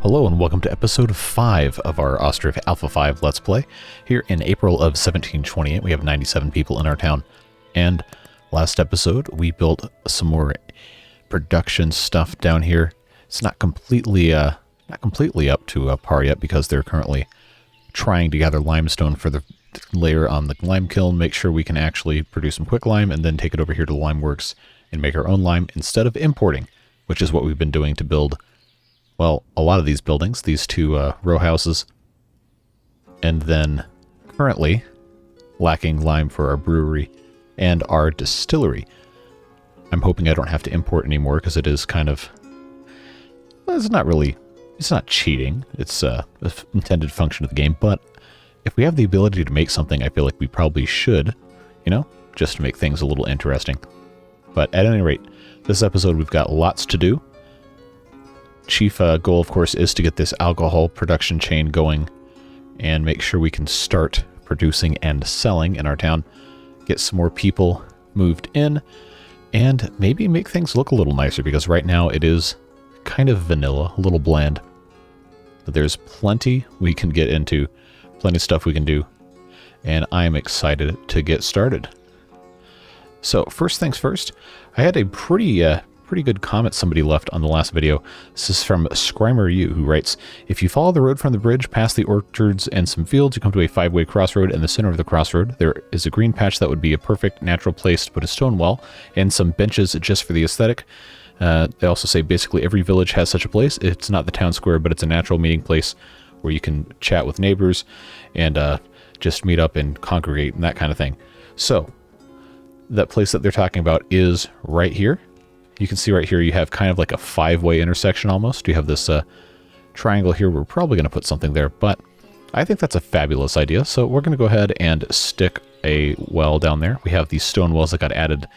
Hello and welcome to episode 5 of our Ostriv Alpha 5 Let's Play. Here in April of 1728, we have 97 people in our town. And last episode, we built some more production stuff down here. It's not completely up to par yet because they're currently trying to gather limestone for the layer on the lime kiln, make sure we can actually produce some quick lime, and then take it over here to the lime works and make our own lime instead of importing, which is what we've been doing to build, well, a lot of these buildings, these two row houses, and then currently lacking lime for our brewery and our distillery. I'm hoping I don't have to import anymore because it is kind of, well, it's not cheating. It's the intended function of the game, but if we have the ability to make something, I feel like we probably should, just to make things a little interesting. But at any rate, this episode we've got lots to do. Chief goal, of course, is to get this alcohol production chain going and make sure we can start producing and selling in our town, get some more people moved in, and maybe make things look a little nicer, because right now it is kind of vanilla, a little bland. But there's plenty we can get into, plenty of stuff we can do, and I'm excited to get started. So first things first, I had a pretty good comment somebody left on the last video. This is from Scrimer who writes, if you follow the road from the bridge past the orchards and some fields, you come to a 5-way crossroad. In the center of the crossroad, there is a green patch that would be a perfect natural place to put a stone wall and some benches just for the aesthetic. They also say basically every village has such a place. It's not the town square, but it's a natural meeting place where you can chat with neighbors and just meet up and congregate and that kind of thing. So that place that they're talking about is right here. You can see right here you have kind of like a 5-way intersection almost. You have this triangle here. We're probably going to put something there, but I think that's a fabulous idea. So we're going to go ahead and stick a well down there. We have these stone wells that got added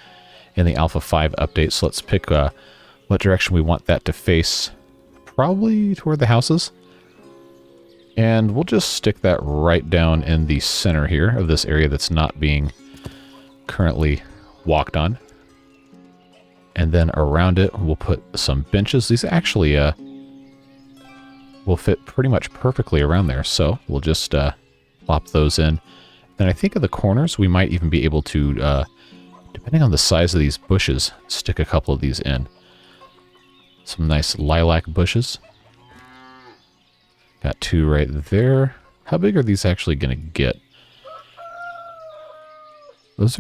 in the Alpha 5 update. So let's pick what direction we want that to face. Probably toward the houses. And we'll just stick that right down in the center here of this area that's not being currently walked on. And then around it, we'll put some benches. These actually will fit pretty much perfectly around there. So we'll just plop those in. Then I think of the corners, we might even be able to, depending on the size of these bushes, stick a couple of these in. Some nice lilac bushes. Got 2 right there. How big are these actually going to get? Those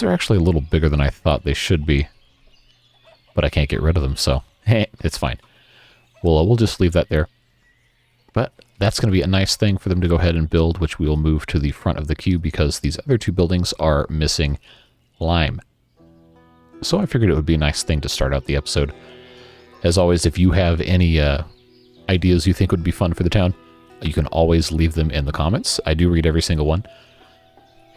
are actually a little bigger than I thought they should be. But I can't get rid of them, so it's fine. We'll just leave that there. But that's going to be a nice thing for them to go ahead and build, which we will move to the front of the queue because these other 2 buildings are missing lime. So I figured it would be a nice thing to start out the episode. As always, if you have any ideas you think would be fun for the town, you can always leave them in the comments. I do read every single one.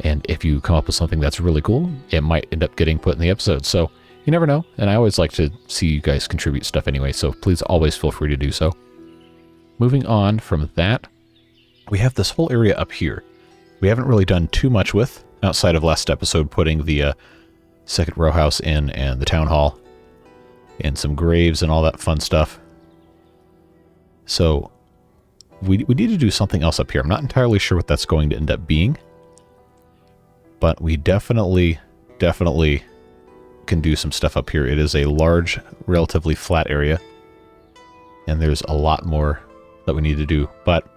And if you come up with something that's really cool, it might end up getting put in the episode. So you never know. And I always like to see you guys contribute stuff anyway. So please always feel free to do so. Moving on from that, we have this whole area up here. We haven't really done too much with outside of last episode, putting the second row house in and the town hall and some graves and all that fun stuff. So we need to do something else up here. I'm not entirely sure what that's going to end up being. But we definitely can do some stuff up here. It is a large, relatively flat area. And there's a lot more that we need to do. But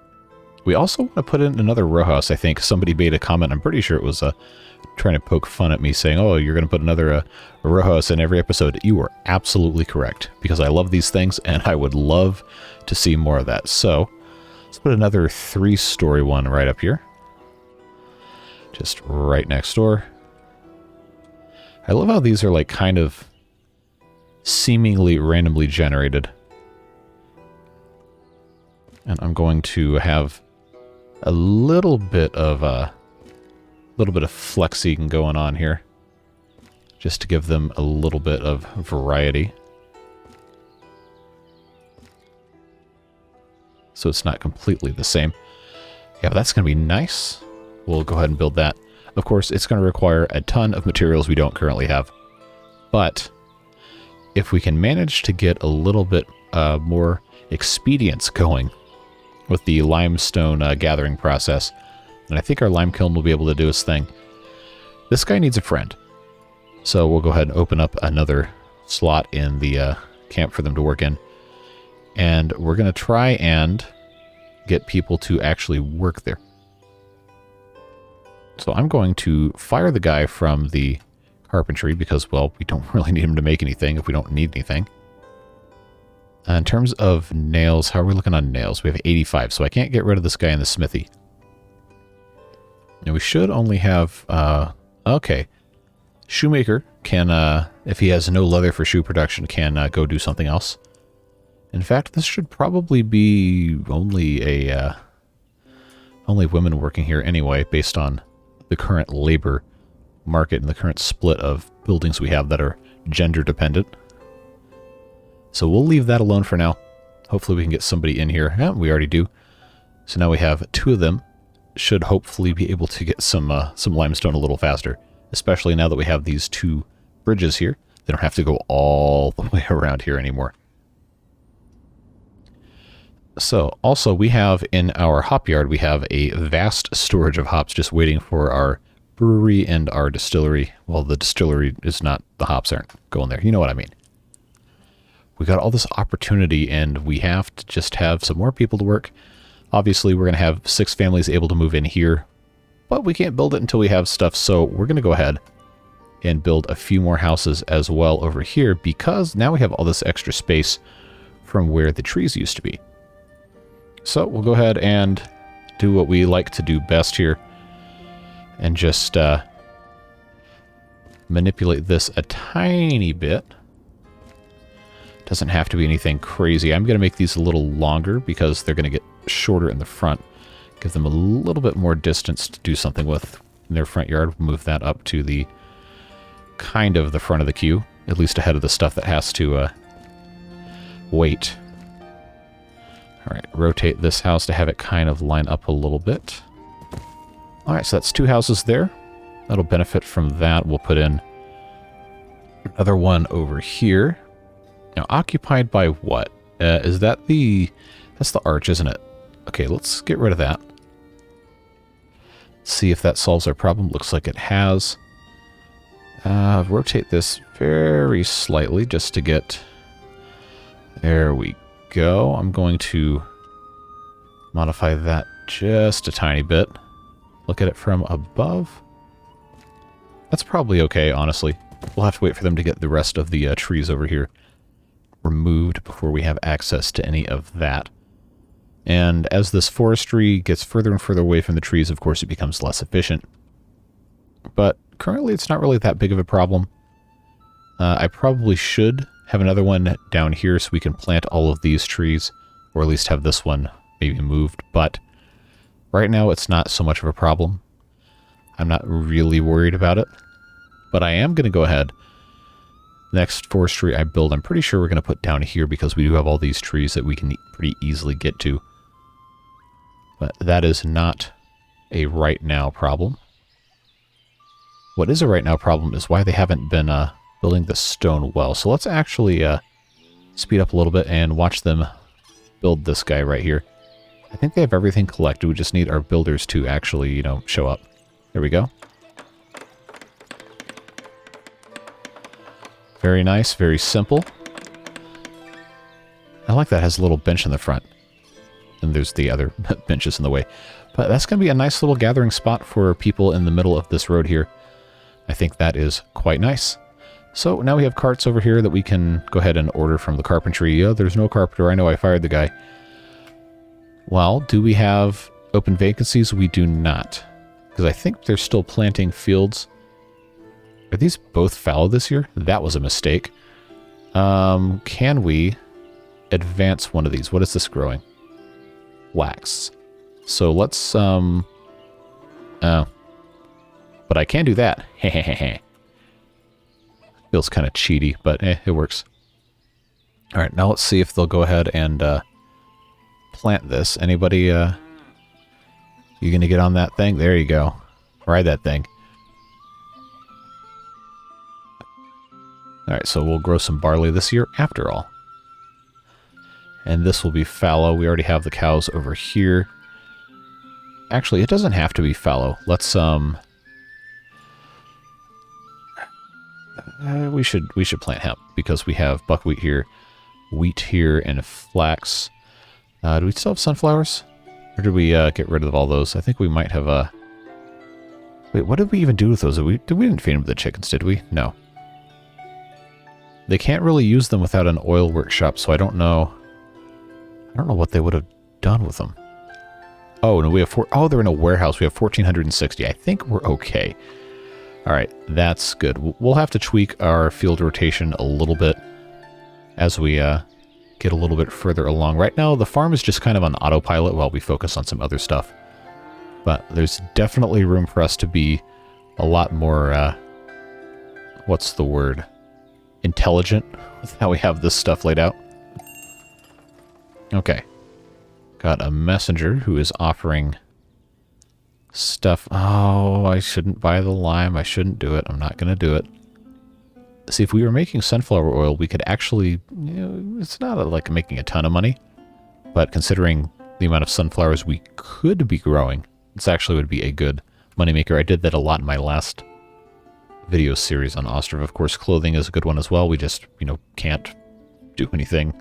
we also want to put in another row house. I think somebody made a comment. I'm pretty sure it was trying to poke fun at me saying, oh, you're going to put another row house in every episode. You are absolutely correct. Because I love these things and I would love to see more of that. So let's put another 3-story one right up here. Just right next door. I love how these are like kind of seemingly randomly generated. And I'm going to have a little bit of flexing going on here, just to give them a little bit of variety. So it's not completely the same. Yeah, that's going to be nice. We'll go ahead and build that. Of course, it's going to require a ton of materials we don't currently have. But if we can manage to get a little bit more expedience going with the limestone gathering process, and I think our lime kiln will be able to do its thing. This guy needs a friend. So we'll go ahead and open up another slot in the camp for them to work in. And we're going to try and get people to actually work there. So I'm going to fire the guy from the carpentry because, well, we don't really need him to make anything if we don't need anything. In terms of nails, how are we looking on nails? We have 85, so I can't get rid of this guy in the smithy. And we should only have... okay. Shoemaker can, if he has no leather for shoe production, can go do something else. In fact, this should probably be only women working here anyway, based on the current labor market and the current split of buildings we have that are gender dependent. So we'll leave that alone for now. Hopefully we can get somebody in here. Yeah, we already do. So now we have 2 of them. Should hopefully be able to get some limestone a little faster, especially now that we have these 2 bridges here. They don't have to go all the way around here anymore. So, also we have in our hop yard, we have a vast storage of hops just waiting for our brewery and our distillery. Well, the distillery is not, the hops aren't going there. You know what I mean. We got all this opportunity and we have to just have some more people to work. Obviously, we're going to have 6 families able to move in here, but we can't build it until we have stuff. So we're going to go ahead and build a few more houses as well over here because now we have all this extra space from where the trees used to be. So we'll go ahead and do what we like to do best here and just manipulate this a tiny bit. Doesn't have to be anything crazy. I'm going to make these a little longer because they're going to get shorter in the front. Give them a little bit more distance to do something with in their front yard. Move that up to the kind of the front of the queue, at least ahead of the stuff that has to wait. All right, rotate this house to have it kind of line up a little bit. All right, so that's 2 houses there. That'll benefit from that. We'll put in another one over here. Now, occupied by what? Is that the... That's the arch, isn't it? Okay, let's get rid of that. See if that solves our problem. Looks like it has. Rotate this very slightly just to get... There we go. I'm going to modify that just a tiny bit. Look at it from above. That's probably okay, honestly. We'll have to wait for them to get the rest of the trees over here removed before we have access to any of that. And as this forestry gets further and further away from the trees, of course, it becomes less efficient. But currently, it's not really that big of a problem. I probably should have another one down here so we can plant all of these trees, or at least have this one maybe moved. But right now, it's not so much of a problem. I'm not really worried about it. But I am going to go ahead. Next forestry I build, I'm pretty sure we're going to put down here because we do have all these trees that we can pretty easily get to. But that is not a right now problem. What is a right now problem is why they haven't been building the stone well. So let's actually speed up a little bit and watch them build this guy right here. I think they have everything collected. We just need our builders to actually, you know, show up. There we go. Very nice, very simple. I like that it has a little bench in the front. And there's the other benches in the way. But that's going to be a nice little gathering spot for people in the middle of this road here. I think that is quite nice. So now we have carts over here that we can go ahead and order from the carpentry. Yeah, there's no carpenter. I know I fired the guy. Well, do we have open vacancies? We do not. Because I think they're still planting fields. Are these both fallow this year? That was a mistake. Can we advance one of these? What is this growing? Wax. So let's, oh. But I can do that. Feels kind of cheaty, but it works. All right, now let's see if they'll go ahead and plant this. Anybody, you gonna get on that thing? There you go. Ride that thing. Alright, so we'll grow some barley this year after all. And this will be fallow. We already have the cows over here. Actually, it doesn't have to be fallow. Let's, we should plant hemp, because we have buckwheat here, wheat here, and flax. Do we still have sunflowers? Or did we get rid of all those? I think we might have wait, what did we even do with those? We didn't feed them to the chickens, did we? No. They can't really use them without an oil workshop, so I don't know what they would have done with them. Oh, no, we have oh, they're in a warehouse. We have 1,460. I think we're okay. All right, that's good. We'll have to tweak our field rotation a little bit as we get a little bit further along. Right now, the farm is just kind of on autopilot while we focus on some other stuff. But there's definitely room for us to be a lot more, what's the word? Intelligent with how we have this stuff laid out. Okay. Got a messenger who is offering stuff. Oh, I shouldn't buy the lime. I shouldn't do it. I'm not going to do it. See, if we were making sunflower oil, we could actually, it's not like making a ton of money, but considering the amount of sunflowers we could be growing, this actually would be a good moneymaker. I did that a lot in my last video series on Ostriv. Of course, clothing is a good one as well. We just, can't do anything.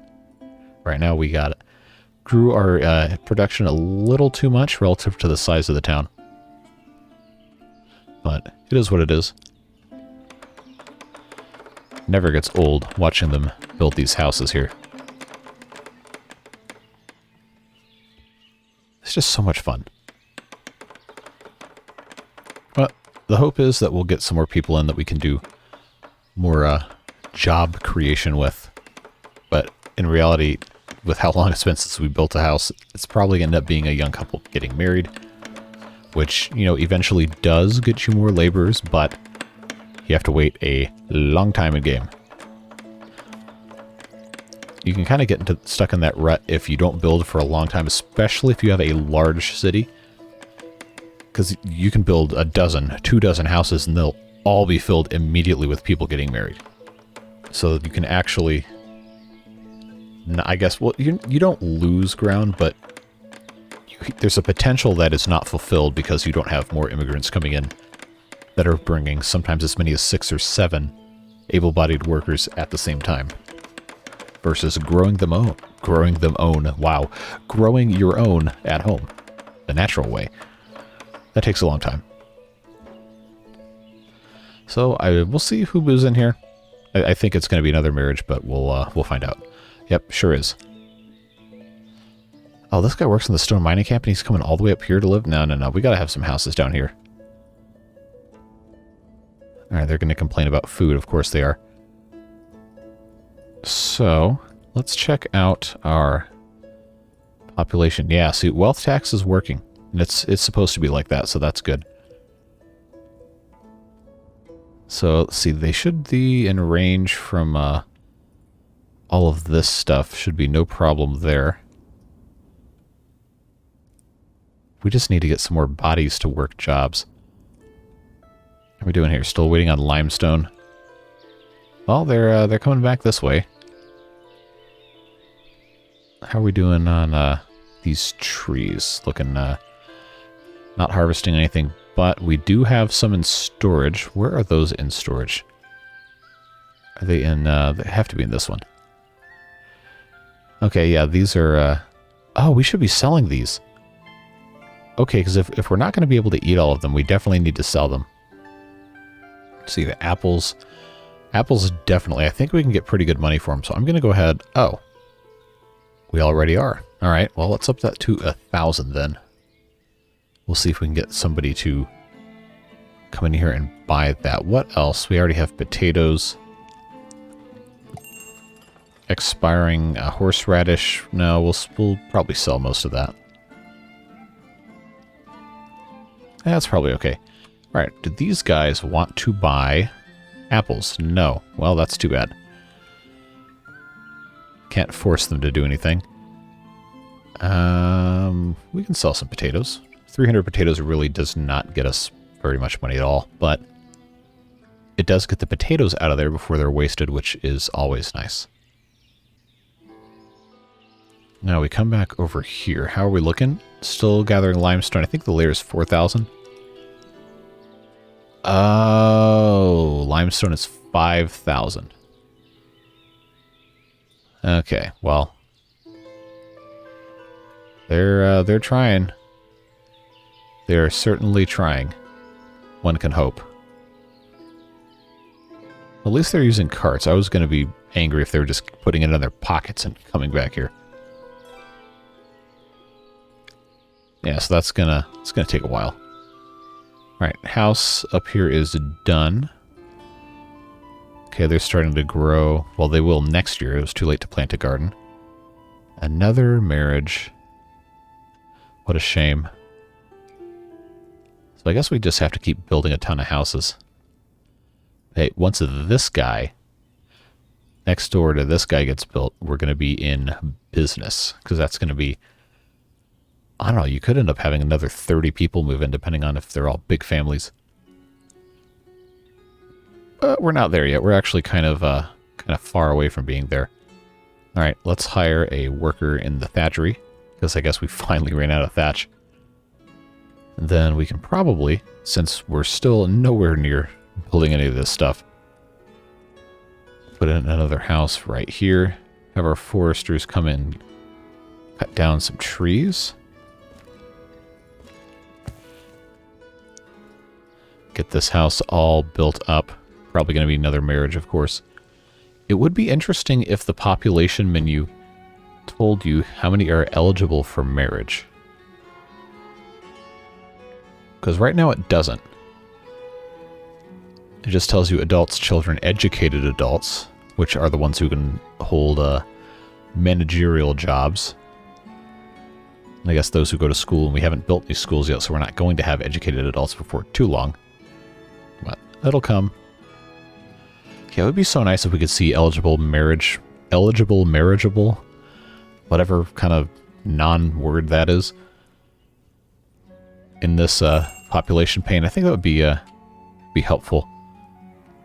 Right now, we grew our production a little too much relative to the size of the town. But it is what it is. Never gets old watching them build these houses here. It's just so much fun. But the hope is that we'll get some more people in that we can do more job creation with. But in reality, with how long it's been since we built a house, it's probably going to end up being a young couple getting married, which, eventually does get you more laborers, but you have to wait a long time in game. You can kind of get stuck in that rut if you don't build for a long time, especially if you have a large city. Because you can build 2 dozen houses and they'll all be filled immediately with people getting married. So you can actually, I guess, well, you don't lose ground, but there's a potential that it's not fulfilled because you don't have more immigrants coming in that are bringing sometimes as many as 6 or 7 able-bodied workers at the same time. Versus growing your own at home, the natural way. That takes a long time. So we'll see who moves in here. I think it's going to be another marriage, but we'll find out. Yep, sure is. Oh, this guy works in the stone mining camp and he's coming all the way up here to live? No. We got to have some houses down here. All right, they're going to complain about food. Of course they are. So, let's check out our population. Yeah, see, wealth tax is working. And it's supposed to be like that, so that's good. So, let's see, they should be in range from all of this stuff. Should be no problem there. We just need to get some more bodies to work jobs. What are we doing here? Still waiting on limestone? Well, they're coming back this way. How are we doing on these trees? Looking not harvesting anything, but we do have some in storage. Where are those in storage? Are they in? They have to be in this one. Okay, yeah, these are. Oh, we should be selling these. Okay, because if we're not going to be able to eat all of them, we definitely need to sell them. Let's see, the apples. Apples, definitely. I think we can get pretty good money for them, so I'm going to go ahead. Oh, we already are. All right, well, let's up that to 1,000 then. We'll see if we can get somebody to come in here and buy that. What else? We already have potatoes. Expiring horseradish. No, we'll probably sell most of that. That's probably okay. All right, do these guys want to buy apples? No. Well, that's too bad. Can't force them to do anything. We can sell some potatoes. 300 potatoes really does not get us very much money at all, but it does get the potatoes out of there before they're wasted, which is always nice. Now we come back over here. How are we looking? Still gathering limestone. I think the layer is 4,000. Oh, limestone is 5,000. Okay, well, they're trying. They're certainly trying. One can hope. At least they're using carts. I was going to be angry if they were just putting it in their pockets and coming back here. Yeah, so it's gonna take a while. Alright, house up here is done. Okay, they're starting to grow. Well, they will next year. It was too late to plant a garden. Another marriage. What a shame. So I guess we just have to keep building a ton of houses. Hey, once this guy, next door to this guy gets built, we're going to be in business. Because that's going to be, I don't know, you could end up having another 30 people move in, depending on if they're all big families. But we're not there yet. We're actually kind of far away from being there. All right, let's hire a worker in the thatchery, because I guess we finally ran out of thatch. And then we can probably, since we're still nowhere near building any of this stuff, put in another house right here. Have our foresters come in, cut down some trees. Get this house all built up. Probably going to be another marriage, of course. It would be interesting if the population menu told you how many are eligible for marriage. Because right now it doesn't. It just tells you adults, children, educated adults, which are the ones who can hold managerial jobs. And I guess those who go to school, and we haven't built these schools yet, so we're not going to have educated adults before too long. But it'll come. Yeah, it would be so nice if we could see eligible, marriageable, whatever kind of non-word that is, in this population pane. I think that would be helpful,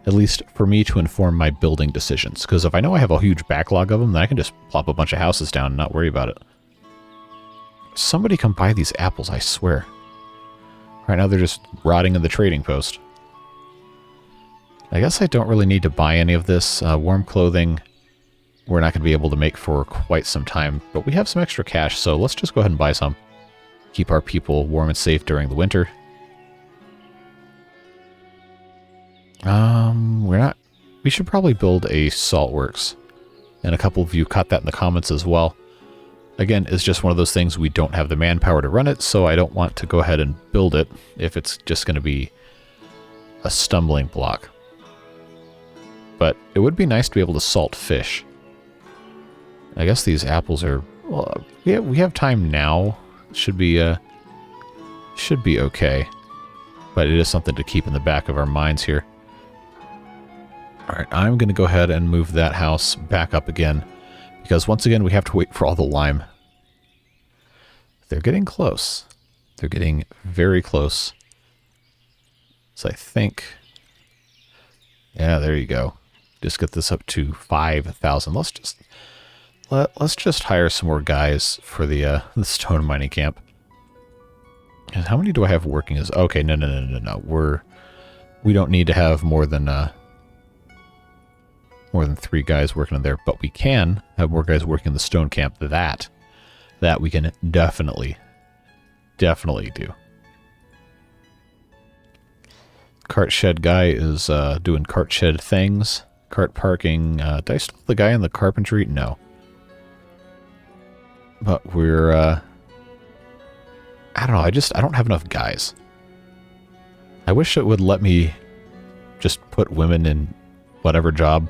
at least for me to inform my building decisions. Because if I know I have a huge backlog of them, then I can just plop a bunch of houses down and not worry about it. Somebody come buy these apples, I swear. Right now they're just rotting in the trading post. I guess I don't really need to buy any of this. Warm clothing, we're not going to be able to make for quite some time, but we have some extra cash, so let's just go ahead and buy some. Keep our people warm and safe during the winter. We should probably build a salt works. And a couple of you caught that in the comments as well. Again, it's just one of those things, we don't have the manpower to run it, so I don't want to go ahead and build it if it's just going to be a stumbling block. But it would be nice to be able to salt fish. I guess these apples are, well, we have time now. Should be okay. But it is something to keep in the back of our minds here. Alright, I'm going to go ahead and move that house back up again. Because once again, we have to wait for all the lime. They're getting close. They're getting very close. So I think... yeah, there you go. Just get this up to 5,000. Let's just hire some more guys for the stone mining camp. And how many do I have working as? Okay, no. We don't need to have more than 3 guys working in there, but we can have more guys working in the stone camp. That we can definitely do. Cart shed guy is doing cart shed things. Cart parking. Did I still have the guy in the carpentry? No. But we're, I don't know, I don't have enough guys. I wish it would let me just put women in whatever job.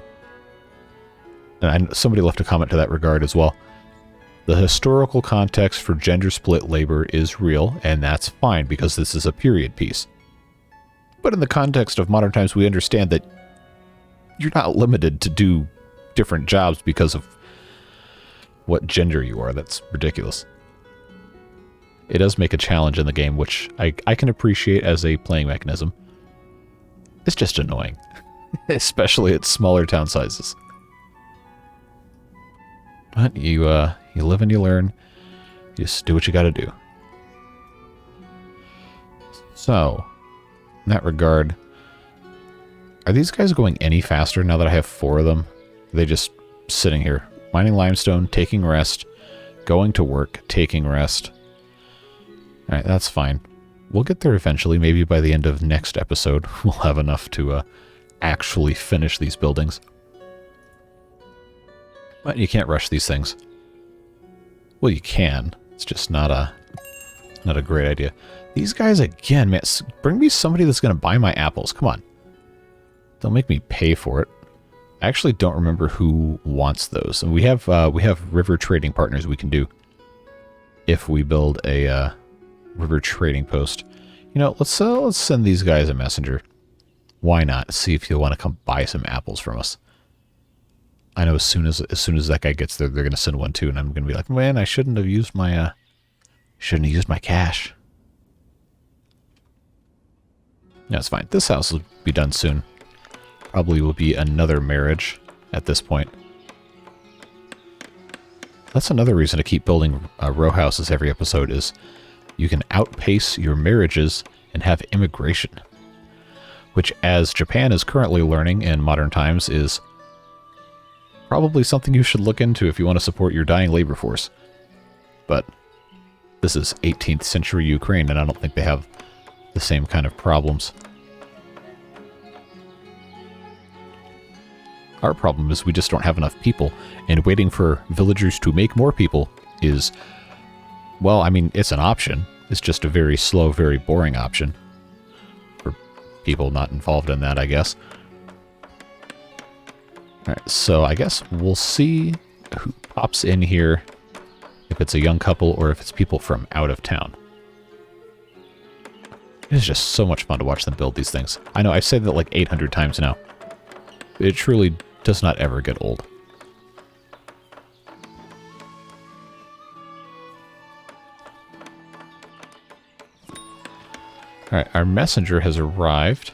And somebody left a comment to that regard as well. The historical context for gender split labor is real, and that's fine because this is a period piece. But in the context of modern times, we understand that you're not limited to do different jobs because of what gender you are. That's ridiculous. It does make a challenge in the game, which I can appreciate as a playing mechanism. It's just annoying. especially at smaller town sizes. But you live and you learn. You just do what you got to do. So, in that regard, are these guys going any faster now that I have 4 of them? Are they just sitting here, mining limestone, taking rest, going to work, taking rest? All right, that's fine. We'll get there eventually. Maybe by the end of next episode, we'll have enough to actually finish these buildings. But you can't rush these things. Well, you can. It's just not a great idea. These guys again, man. Bring me somebody that's going to buy my apples. Come on. Don't make me pay for it. I actually don't remember who wants those. And we have river trading partners we can do if we build a river trading post. You know, let's send these guys a messenger. Why not? See if you'll want to come buy some apples from us. I know as soon as that guy gets there, they're going to send one too, and I'm going to be like, man, I shouldn't have used my cash. No, it's fine. This house will be done soon. Probably will be another marriage at this point. That's another reason to keep building row houses every episode is you can outpace your marriages and have immigration. Which, as Japan is currently learning in modern times, is probably something you should look into if you want to support your dying labor force. But this is 18th century Ukraine, and I don't think they have the same kind of problems. Our problem is we just don't have enough people, and waiting for villagers to make more people is, well, I mean, it's an option. It's just a very slow, very boring option. For people not involved in that, I guess. Alright, so I guess we'll see who pops in here, if it's a young couple or if it's people from out of town. It's just so much fun to watch them build these things. I know, I've said that like 800 times now. It truly does not ever get old. Alright, our messenger has arrived.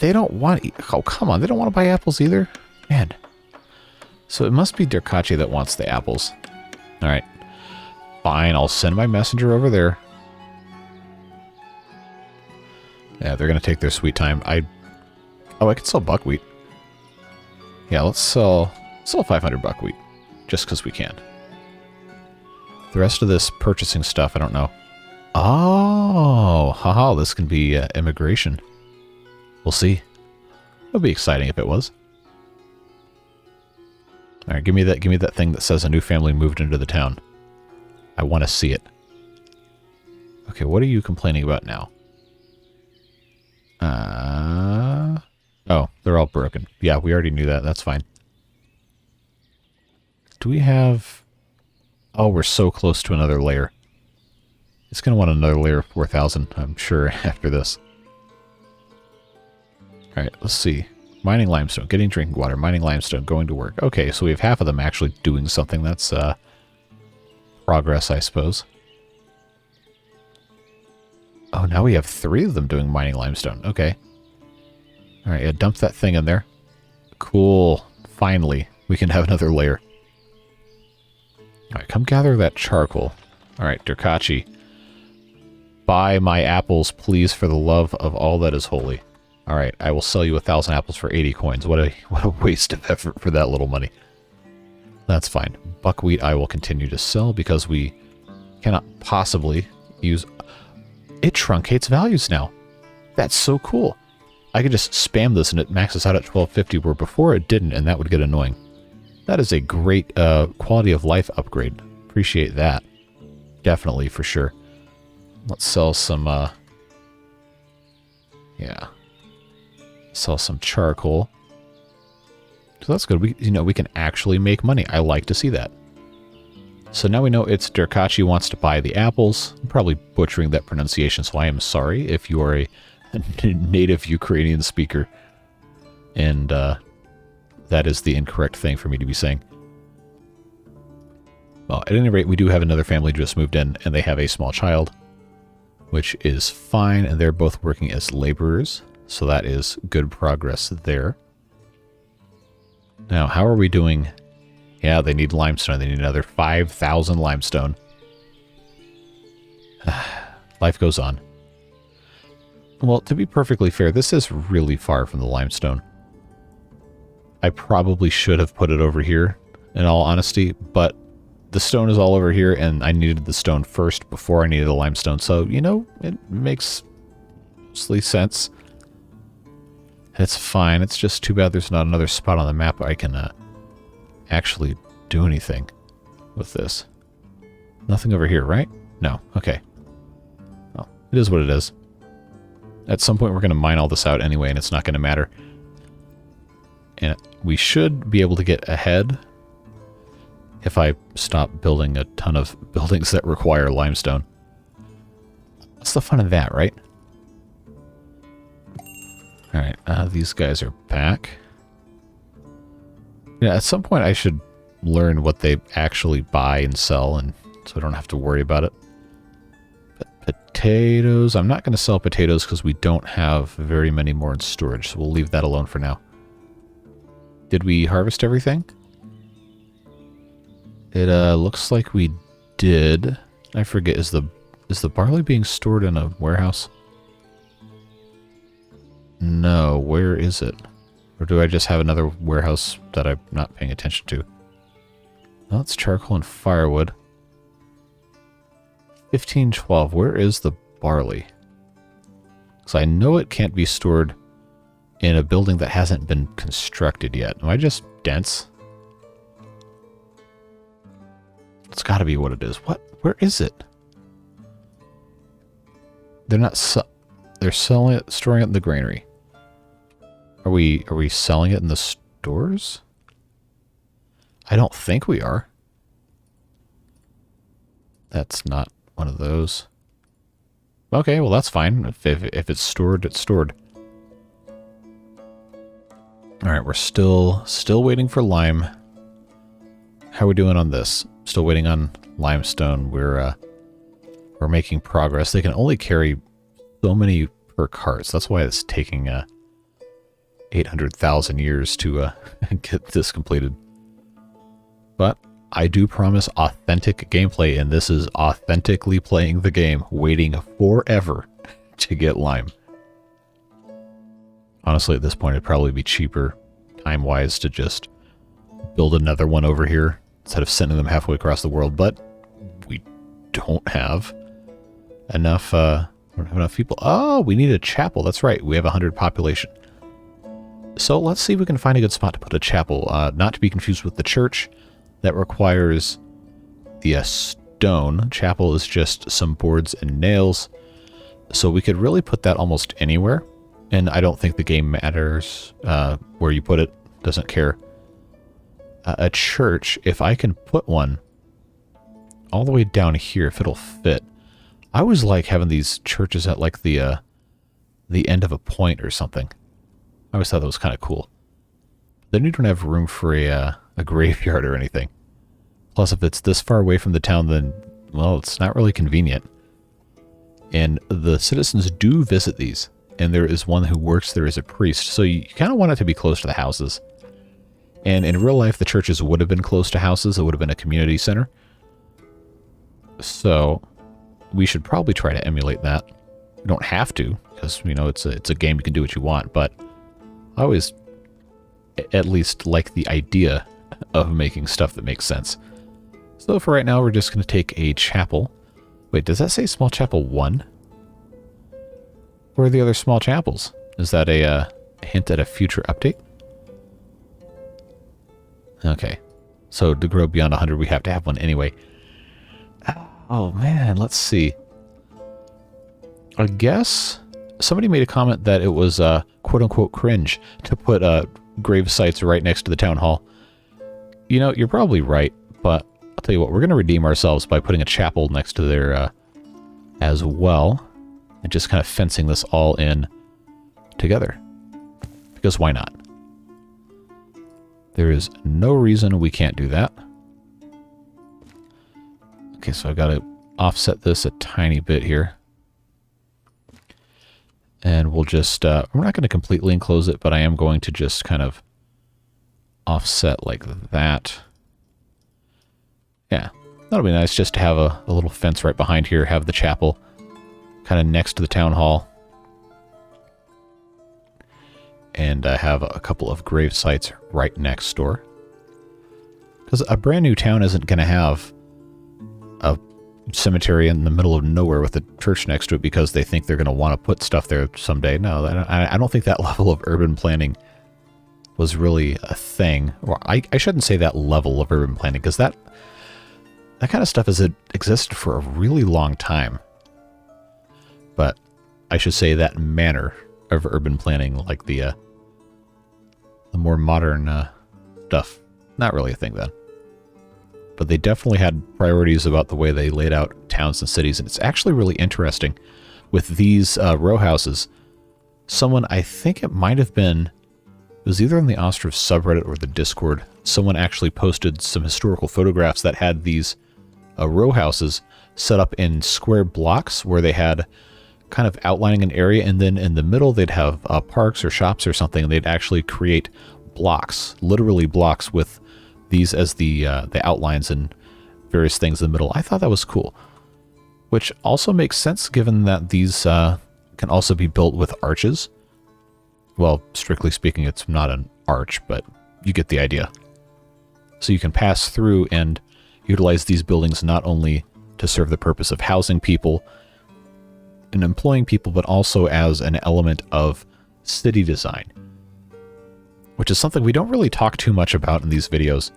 They don't want... Oh, come on. They don't want to buy apples either? Man. So it must be Derkachi that wants the apples. Alright. Fine, I'll send my messenger over there. Yeah, they're going to take their sweet time. Oh, I could sell buckwheat. Yeah, let's sell 500 buckwheat. Just because we can. The rest of this purchasing stuff, I don't know. Oh, haha, this can be immigration. We'll see. It would be exciting if it was. All right, give me that thing that says a new family moved into the town. I want to see it. Okay, what are you complaining about now? Oh, they're all broken. Yeah, we already knew that. That's fine. Do we have... Oh, we're so close to another layer. It's going to want another layer of 4,000, I'm sure, after this. Alright, let's see. Mining limestone, getting drinking water, mining limestone, going to work. Okay, so we have half of them actually doing something. That's progress, I suppose. Oh, now we have 3 of them doing mining limestone. Okay. Alright, yeah, dump that thing in there. Cool. Finally, we can have another layer. Alright, come gather that charcoal. Alright, Derkachi. Buy my apples, please, for the love of all that is holy. Alright, I will sell you 1,000 apples for 80 coins. What a waste of effort for that little money. That's fine. Buckwheat I will continue to sell because we cannot possibly use... It truncates values now. That's so cool. I could just spam this and it maxes out at 1250, where before it didn't, and that would get annoying. That is a great quality of life upgrade. Appreciate that. Definitely, for sure. Let's sell some... yeah. Sell some charcoal. So that's good. We can actually make money. I like to see that. So now we know it's Derkachi wants to buy the apples. I'm probably butchering that pronunciation, so I am sorry if you are a native Ukrainian speaker. And that is the incorrect thing for me to be saying. Well, at any rate, we do have another family just moved in, and they have a small child, which is fine, and they're both working as laborers. So that is good progress there. Now, how are we doing? Yeah, they need limestone. They need another 5,000 limestone. Life goes on. Well, to be perfectly fair, this is really far from the limestone. I probably should have put it over here, in all honesty, but the stone is all over here, and I needed the stone first before I needed the limestone. So, you know, it makes mostly sense. It's fine. It's just too bad there's not another spot on the map where I can actually do anything with this. Nothing over here, right? No. Okay. Well, it is what it is. At some point, we're going to mine all this out anyway, and it's not going to matter. And we should be able to get ahead if I stop building a ton of buildings that require limestone. What's the fun of that, right? Alright, these guys are back. Yeah, at some point I should learn what they actually buy and sell, and so I don't have to worry about it. But potatoes, I'm not going to sell potatoes because we don't have very many more in storage, so we'll leave that alone for now. Did we harvest everything? It looks like we did. I forget, is the barley being stored in a warehouse? No, where is it? Or do I just have another warehouse that I'm not paying attention to? Well, it's charcoal and firewood. 1512, where is the barley? Because I know it can't be stored in a building that hasn't been constructed yet. Am I just dense? It's got to be what it is. What? Where is it? They're not. They're selling it, storing it in the granary. Are we selling it in the stores? I don't think we are. That's not one of those. Okay, well that's fine. If it's stored, it's stored. All right, we're still waiting for lime. How are we doing on this? Still waiting on limestone. We're making progress. They can only carry so many per cart, so that's why it's taking 800,000 years to get this completed. But I do promise authentic gameplay, and this is authentically playing the game, waiting forever to get lime. Honestly, at this point, it'd probably be cheaper, time-wise, to just build another one over here instead of sending them halfway across the world. But we don't have enough. We don't have enough people. Oh, we need a chapel. That's right. We have 100 population. So let's see if we can find a good spot to put a chapel. Not to be confused with the church. That requires the stone. Chapel is just some boards and nails. So we could really put that almost anywhere. And I don't think the game matters where you put it. Doesn't care. A church, if I can put one all the way down here, if it'll fit. I always like having these churches at like the end of a point or something. I always thought that was kind of cool. Then you don't have room for a graveyard or anything. Plus, if it's this far away from the town, then, well, it's not really convenient. And the citizens do visit these. And there is one who works there as a priest. So you kind of want it to be close to the houses. And in real life, the churches would have been close to houses. It would have been a community center. So we should probably try to emulate that. You don't have to, because, you know, it's a game. You can do what you want. But I always at least like the idea of making stuff that makes sense. So for right now, we're just going to take a chapel. Wait, does that say small chapel 1? Where are the other small chapels? Is that a hint at a future update? Okay. So to grow beyond 100, we have to have one anyway. Oh, man, let's see. I guess somebody made a comment that it was quote-unquote cringe to put grave sites right next to the town hall. You know, you're probably right, but I'll tell you what, we're going to redeem ourselves by putting a chapel next to there as well, and just kind of fencing this all in together. Because why not? There is no reason we can't do that. Okay, so I've got to offset this a tiny bit here. And And we'll just, we're not going to completely enclose it, but I am going to just kind of offset like that. Yeah, that'll be nice just to have a little fence right behind here, have the chapel kind of next to the town hall. And have a couple of grave sites right next door. Because a brand new town isn't going to have a cemetery in the middle of nowhere with a church next to it because they think they're going to want to put stuff there someday. No, I don't think that level of urban planning was really a thing. Or I shouldn't say that level of urban planning, because that kind of stuff has existed for a really long time. But I should say that manner of urban planning, like the more modern stuff, not really a thing then. But they definitely had priorities about the way they laid out towns and cities, and it's actually really interesting with these row houses. Someone, I think it might have been, it was either in the Ostriv subreddit or the Discord, someone actually posted some historical photographs that had these row houses set up in square blocks where they had kind of outlining an area, and then in the middle they'd have parks or shops or something, and they'd actually create blocks, literally blocks, with these as the outlines and various things in the middle. I thought that was cool, which also makes sense given that these can also be built with arches. Well, strictly speaking, it's not an arch, but you get the idea. So you can pass through and utilize these buildings not only to serve the purpose of housing people and employing people, but also as an element of city design, which is something we don't really talk too much about in these videos,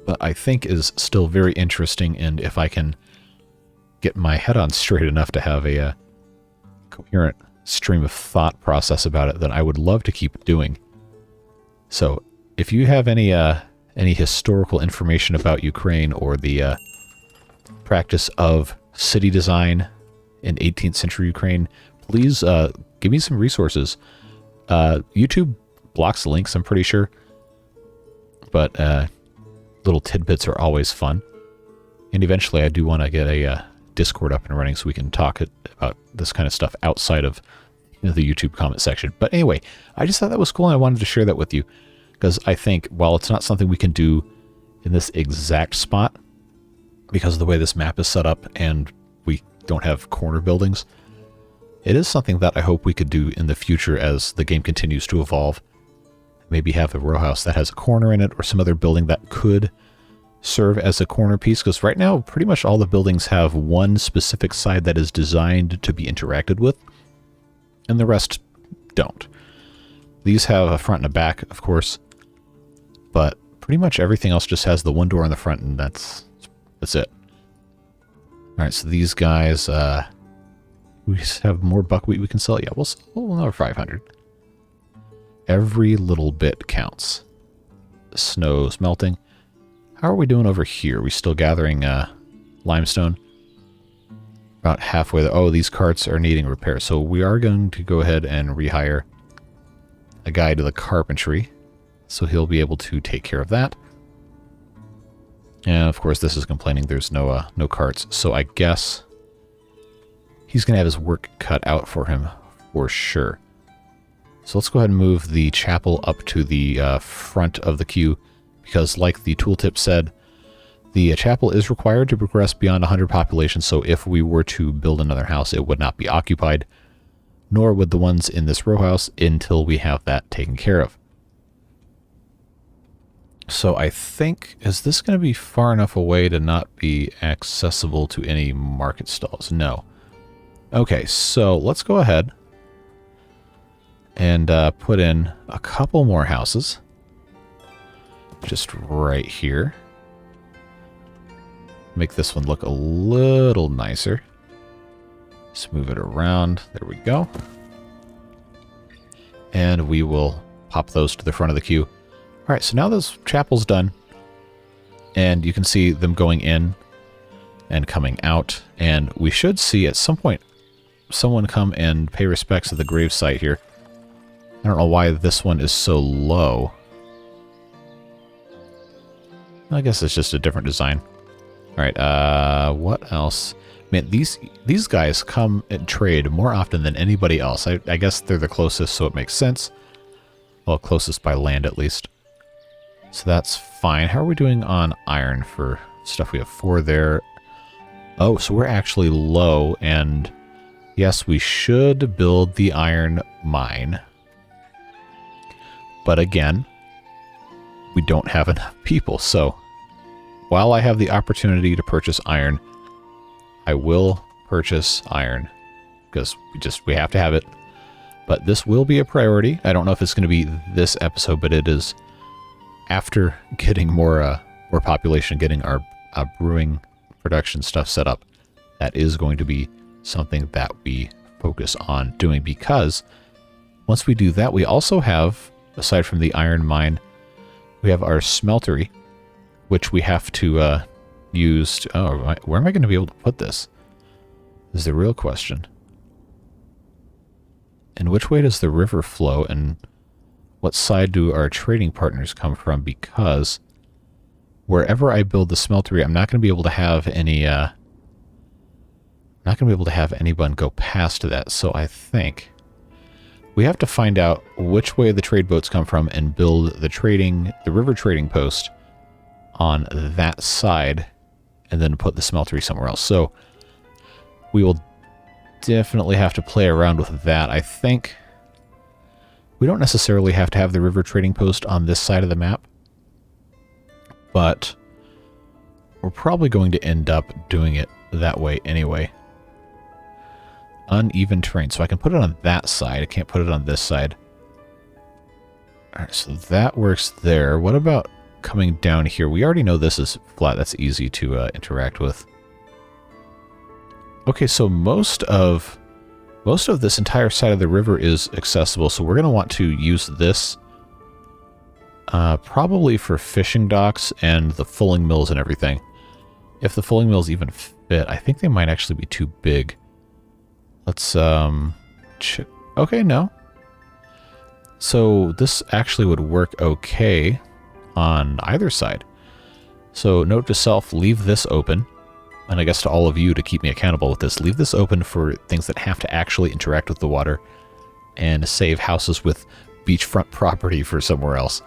but I think is still very interesting. And if I can get my head on straight enough to have a coherent stream of thought process about it, then I would love to keep doing. So if you have any historical information about Ukraine or the practice of city design in 18th century Ukraine, please give me some resources. YouTube blocks the links, I'm pretty sure, but little tidbits are always fun. And eventually I do want to get a Discord up and running so we can talk about this kind of stuff outside of the YouTube comment section. But anyway, I just thought that was cool, and I wanted to share that with you, because I think while it's not something we can do in this exact spot because of the way this map is set up and we don't have corner buildings, it is something that I hope we could do in the future as the game continues to evolve. Maybe have a row house that has a corner in it, or some other building that could serve as a corner piece, because right now pretty much all the buildings have one specific side that is designed to be interacted with, and the rest don't. These have a front and a back, of course, but pretty much everything else just has the one door on the front, and that's it. Alright, so these guys, we have more buckwheat we can sell. Yeah, we'll sell another 500. Every little bit counts. The snow's melting. How are we doing over here? We still gathering limestone? About halfway there. Oh, these carts are needing repair. So we are going to go ahead and rehire a guy to the carpentry, so he'll be able to take care of that. And of course, this is complaining there's no carts. So I guess he's going to have his work cut out for him for sure. So let's go ahead and move the chapel up to the front of the queue, because like the tooltip said, the chapel is required to progress beyond 100 population, so if we were to build another house, it would not be occupied, nor would the ones in this row house, until we have that taken care of. So I think, is this going to be far enough away to not be accessible to any market stalls? No. Okay, so let's go ahead and put in a couple more houses. Just right here. Make this one look a little nicer. Just move it around. There we go. And we will pop those to the front of the queue. Alright, so now this chapel's done. And you can see them going in and coming out. And we should see at some point someone come and pay respects at the grave site here. I don't know why this one is so low. I guess it's just a different design. Alright, what else? Man, these guys come and trade more often than anybody else. I guess they're the closest, so it makes sense. Well, closest by land, at least. So that's fine. How are we doing on iron for stuff? We have 4 there. Oh, so we're actually low, and yes, we should build the iron mine. But again, we don't have enough people, so while I have the opportunity to purchase iron, I will purchase iron because we have to have it. But this will be a priority. I don't know if it's going to be this episode, but it is after getting more population, getting our brewing production stuff set up. That is going to be something that we focus on doing, because once we do that, we also have, aside from the iron mine, we have our smeltery, which we have to use. Oh, where am I going to be able to put this? Is the real question. And which way does the river flow, and what side do our trading partners come from? Because wherever I build the smeltery, I'm not going to be able to have any. Not going to be able to have anyone go past that. So I think we have to find out which way the trade boats come from and build the river trading post on that side, and then put the smeltery somewhere else. So we will definitely have to play around with that. I think we don't necessarily have to have the river trading post on this side of the map, but we're probably going to end up doing it that way anyway. Uneven terrain. So I can put it on that side. I can't put it on this side. Alright, so that works there. What about coming down here? We already know this is flat. That's easy to interact with. Okay, so most of this entire side of the river is accessible, so we're going to want to use this probably for fishing docks and the fulling mills and everything. If the fulling mills even fit, I think they might actually be too big. Let's check. Okay, no. So this actually would work okay on either side. So note to self, leave this open. And I guess to all of you to keep me accountable with this, leave this open for things that have to actually interact with the water, and save houses with beachfront property for somewhere else.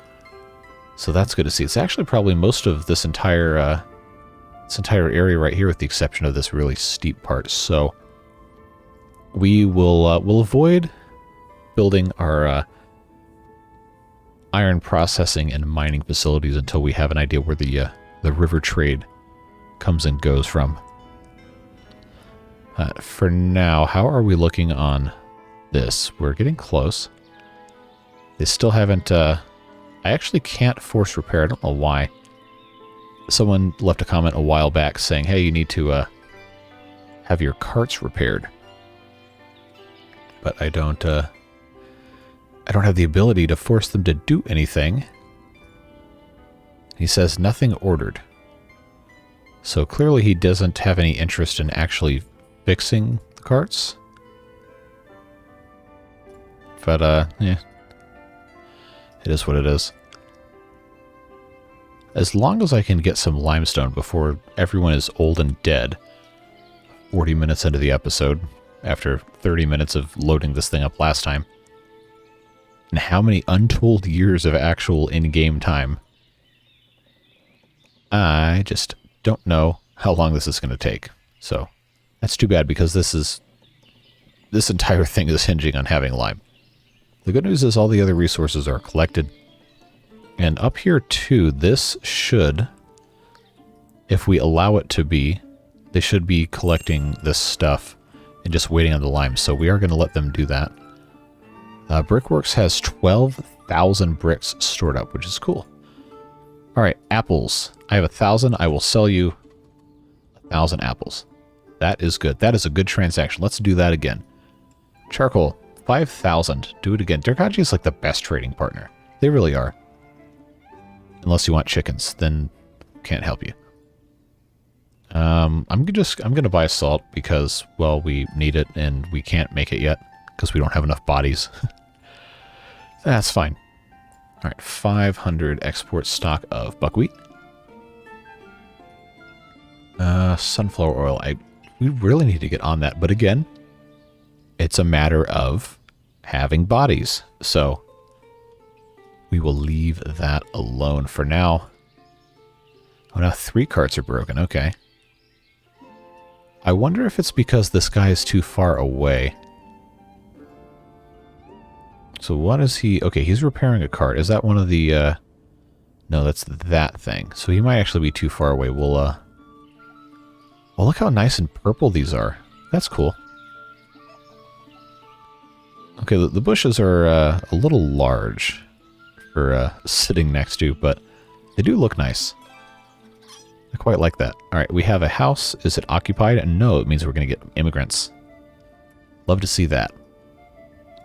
So that's good to see. It's actually probably most of this entire area right here, with the exception of this really steep part. So we will we'll avoid building our iron processing and mining facilities until we have an idea where the river trade comes and goes from. For now, how are we looking on this? We're getting close. They still haven't... I actually can't force repair. I don't know why. Someone left a comment a while back saying, hey, you need to have your carts repaired. But I don't have the ability to force them to do anything. He says nothing ordered. So clearly he doesn't have any interest in actually fixing the carts. But, yeah. It is what it is. As long as I can get some limestone before everyone is old and dead, 40 minutes into the episode, after 30 minutes of loading this thing up last time, and how many untold years of actual in-game time, I just don't know how long this is going to take. So that's too bad, because this entire thing is hinging on having lime. The good news is all the other resources are collected. And up here too, this should, if we allow it to be, they should be collecting this stuff and just waiting on the lime. So we are going to let them do that. Brickworks has 12,000 bricks stored up, which is cool. All right, apples. I have 1,000. I will sell you 1,000 apples. That is good. That is a good transaction. Let's do that again. Charcoal, 5,000. Do it again. Derkaji is like the best trading partner. They really are. Unless you want chickens, then can't help you. I'm gonna buy salt because, well, we need it and we can't make it yet because we don't have enough bodies. That's fine. All right, 500 export stock of buckwheat. Sunflower oil. we really need to get on that. But again, it's a matter of having bodies. So we will leave that alone for now. Oh, now 3 carts are broken. Okay. I wonder if it's because this guy is too far away. So what is he? Okay, he's repairing a cart. Is that one of the... No, that's that thing. So he might actually be too far away. We'll, well, look how nice and purple these are. That's cool. Okay, the bushes are a little large for sitting next to, but they do look nice. I quite like that. All right, we have a house. Is it occupied? And no, it means we're going to get immigrants. Love to see that.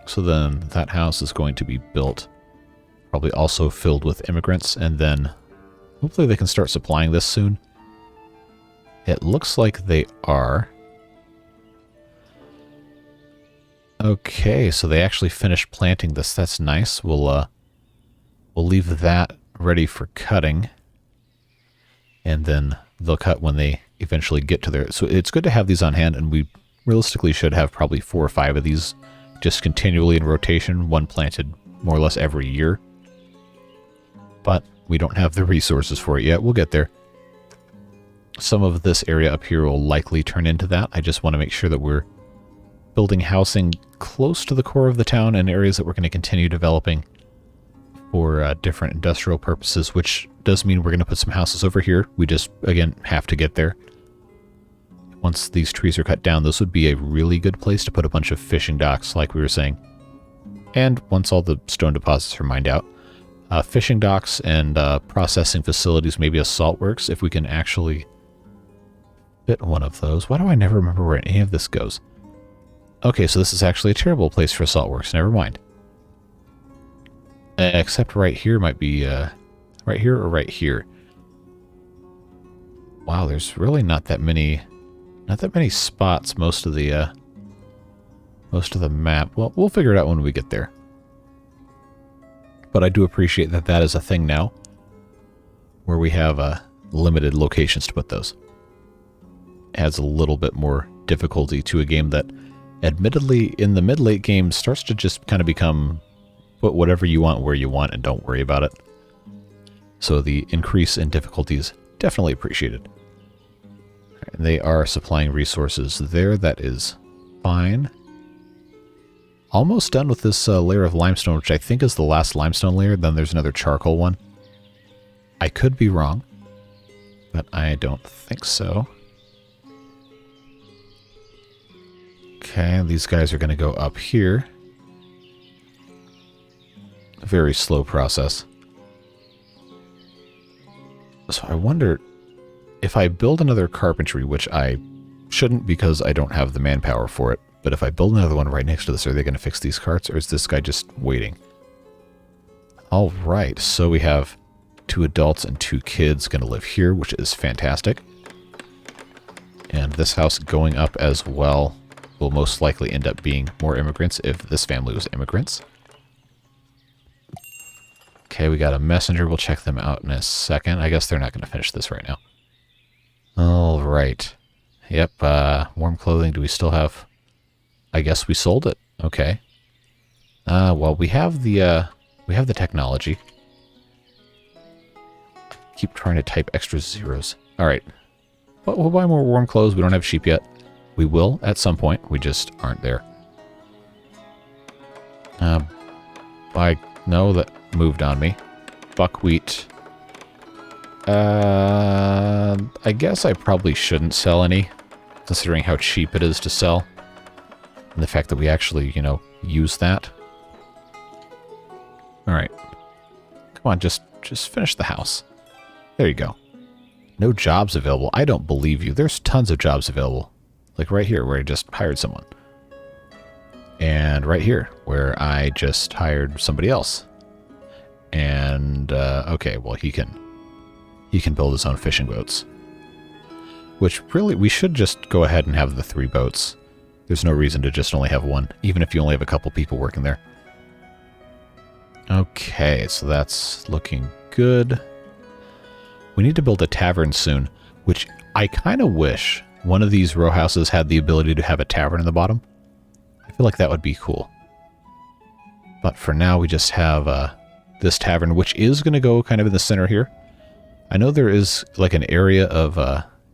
So then that house is going to be built, probably also filled with immigrants, and then hopefully they can start supplying this soon. It looks like they are. Okay, so they actually finished planting this. That's nice. We'll leave that ready for cutting. And then they'll cut when they eventually get to their... So it's good to have these on hand, and we realistically should have probably 4 or 5 of these just continually in rotation, one planted more or less every year. But we don't have the resources for it yet. We'll get there. Some of this area up here will likely turn into that. I just want to make sure that we're building housing close to the core of the town and areas that we're going to continue developing for different industrial purposes, which does mean we're going to put some houses over here. We just, again, have to get there. Once these trees are cut down, this would be a really good place to put a bunch of fishing docks, like we were saying. And once all the stone deposits are mined out, fishing docks and processing facilities, maybe a salt works, if we can actually fit one of those. Why do I never remember where any of this goes? Okay, so this is actually a terrible place for a salt works. Never mind. Except right here might be right here or right here. Wow, there's really not that many spots most of the map. Well, we'll figure it out when we get there. But I do appreciate that that is a thing now, where we have limited locations to put those. Adds a little bit more difficulty to a game that, admittedly, in the mid-late game, starts to just kind of become put whatever you want where you want and don't worry about it. So the increase in difficulty is definitely appreciated. They are supplying resources there. That is fine. Almost done with this layer of limestone, which I think is the last limestone layer. Then there's another charcoal one. I could be wrong, but I don't think so. Okay, these guys are going to go up here. A very slow process. So I wonder if I build another carpentry, which I shouldn't because I don't have the manpower for it, but if I build another one right next to this, are they going to fix these carts, or is this guy just waiting? All right, so we have 2 adults and 2 kids going to live here, which is fantastic. And this house going up as well will most likely end up being more immigrants if this family was immigrants. Okay, we got a messenger. We'll check them out in a second. I guess they're not going to finish this right now. All right. Yep, warm clothing. Do we still have... I guess we sold it. Okay. Well, we have the technology. Keep trying to type extra zeros. All right. But we'll buy more warm clothes. We don't have sheep yet. We will at some point. We just aren't there. No, that moved on me. Buckwheat. I guess I probably shouldn't sell any, considering how cheap it is to sell. And the fact that we actually, you know, use that. Alright. Come on, just finish the house. There you go. No jobs available. I don't believe you. There's tons of jobs available. Like right here, where I just hired someone. And right here, where I just hired somebody else. And, okay, well, he can build his own fishing boats. Which, really, we should just go ahead and have the 3 boats. There's no reason to just only have one, even if you only have a couple people working there. Okay, so that's looking good. We need to build a tavern soon, which I kind of wish one of these row houses had the ability to have a tavern in the bottom, I feel like that would be cool. But for now, we just have this tavern, which is going to go kind of in the center here. I know there is like an area of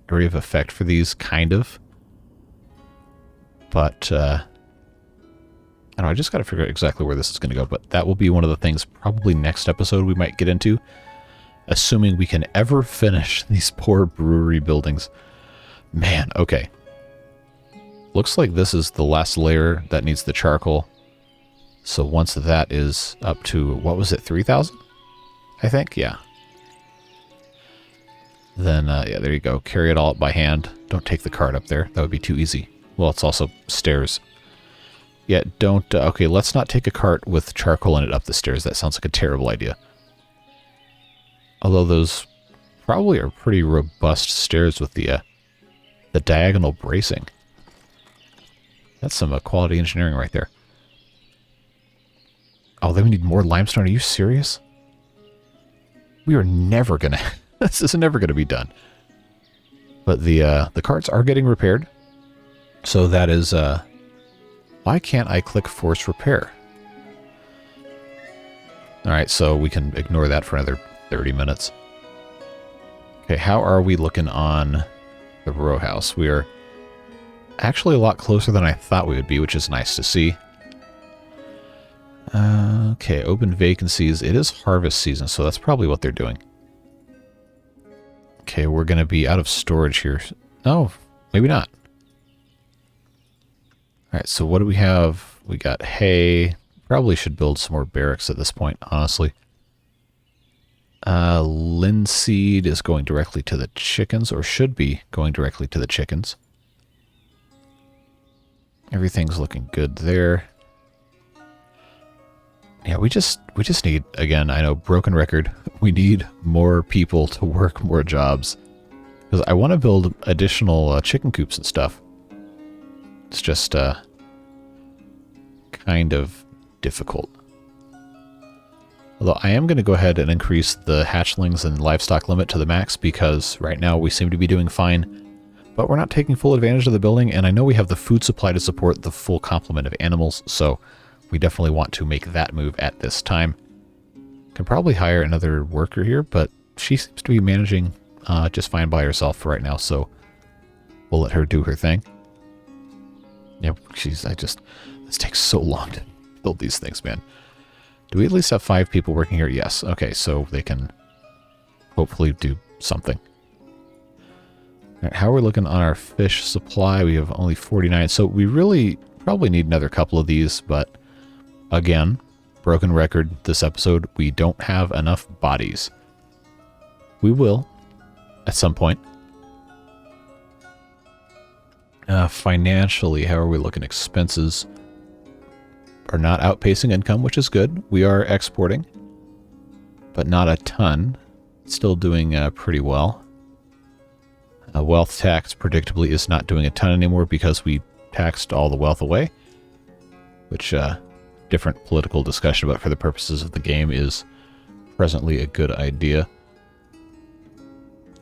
effect for these, kind of. But I don't know, I just got to figure out exactly where this is going to go. But that will be one of the things probably next episode we might get into, assuming we can ever finish these poor brewery buildings. Man, okay. Looks like this is the last layer that needs the charcoal. So once that is up to, what was it, 3,000? I think, yeah. Then, yeah, there you go. Carry it all up by hand. Don't take the cart up there. That would be too easy. Well, it's also stairs. Yeah, don't... okay, let's not take a cart with charcoal in it up the stairs. That sounds like a terrible idea. Although those probably are pretty robust stairs with the diagonal bracing. That's some quality engineering right there. Oh, then we need more limestone. Are you serious? We are never gonna... this is never gonna be done. But the carts are getting repaired. So that is... why can't I click force repair? Alright, so we can ignore that for another 30 minutes. Okay, how are we looking on the row house? We are actually a lot closer than I thought we would be, which is nice to see. Okay, open vacancies. It is harvest season, so that's probably what they're doing. Okay, we're going to be out of storage here. No, maybe not. Alright, so what do we have? We got hay. Probably should build some more barracks at this point, honestly. Linseed is going directly to the chickens, or should be going directly to the chickens. Everything's looking good there. Yeah, we just need, again, I know, broken record, we need more people to work more jobs. Because I want to build additional chicken coops and stuff. It's just kind of difficult. Although I am going to go ahead and increase the hatchlings and livestock limit to the max, because right now we seem to be doing fine. But we're not taking full advantage of the building, and I know we have the food supply to support the full complement of animals, so we definitely want to make that move at this time. Can probably hire another worker here, but she seems to be managing just fine by herself for right now, so we'll let her do her thing. Yeah, this takes so long to build these things, man. Do we at least have 5 people working here? Yes. Okay, so they can hopefully do something. All right, how are we looking on our fish supply? We have only 49, so we really probably need another couple of these, but again, broken record this episode, we don't have enough bodies. We will at some point. Financially, how are we looking? Expenses are not outpacing income, which is good. We are exporting, but not a ton. Still doing pretty well. Wealth tax, predictably, is not doing a ton anymore because we taxed all the wealth away, which different political discussion, but for the purposes of the game is presently a good idea.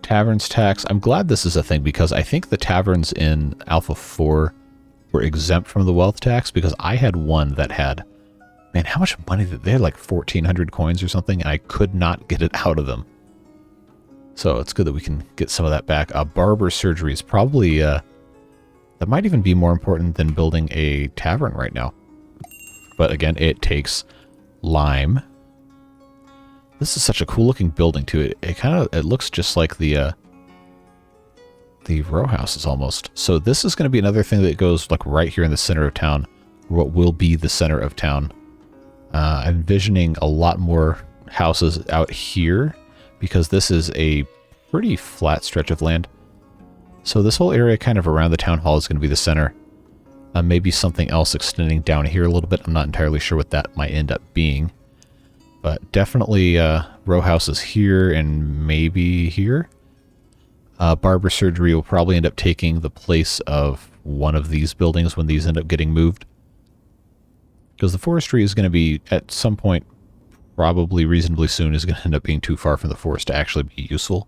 Taverns tax. I'm glad this is a thing because I think the taverns in Alpha 4 were exempt from the wealth tax, because I had one that had, man, how much money did they had? Like 1,400 coins or something, and I could not get it out of them. So it's good that we can get some of that back. Barber surgery is probably, that might even be more important than building a tavern right now. But again, it takes lime. This is such a cool looking building too. It looks just like the row houses almost. So this is going to be another thing that goes like right here in the center of town, what will be the center of town. I'm envisioning a lot more houses out here because this is a pretty flat stretch of land. So this whole area kind of around the town hall is going to be the center. Maybe something else extending down here a little bit. I'm not entirely sure what that might end up being. But definitely row houses here and maybe here. Barber surgery will probably end up taking the place of one of these buildings when these end up getting moved. Because the forestry is going to be, at some point, probably reasonably soon, is going to end up being too far from the forest to actually be useful.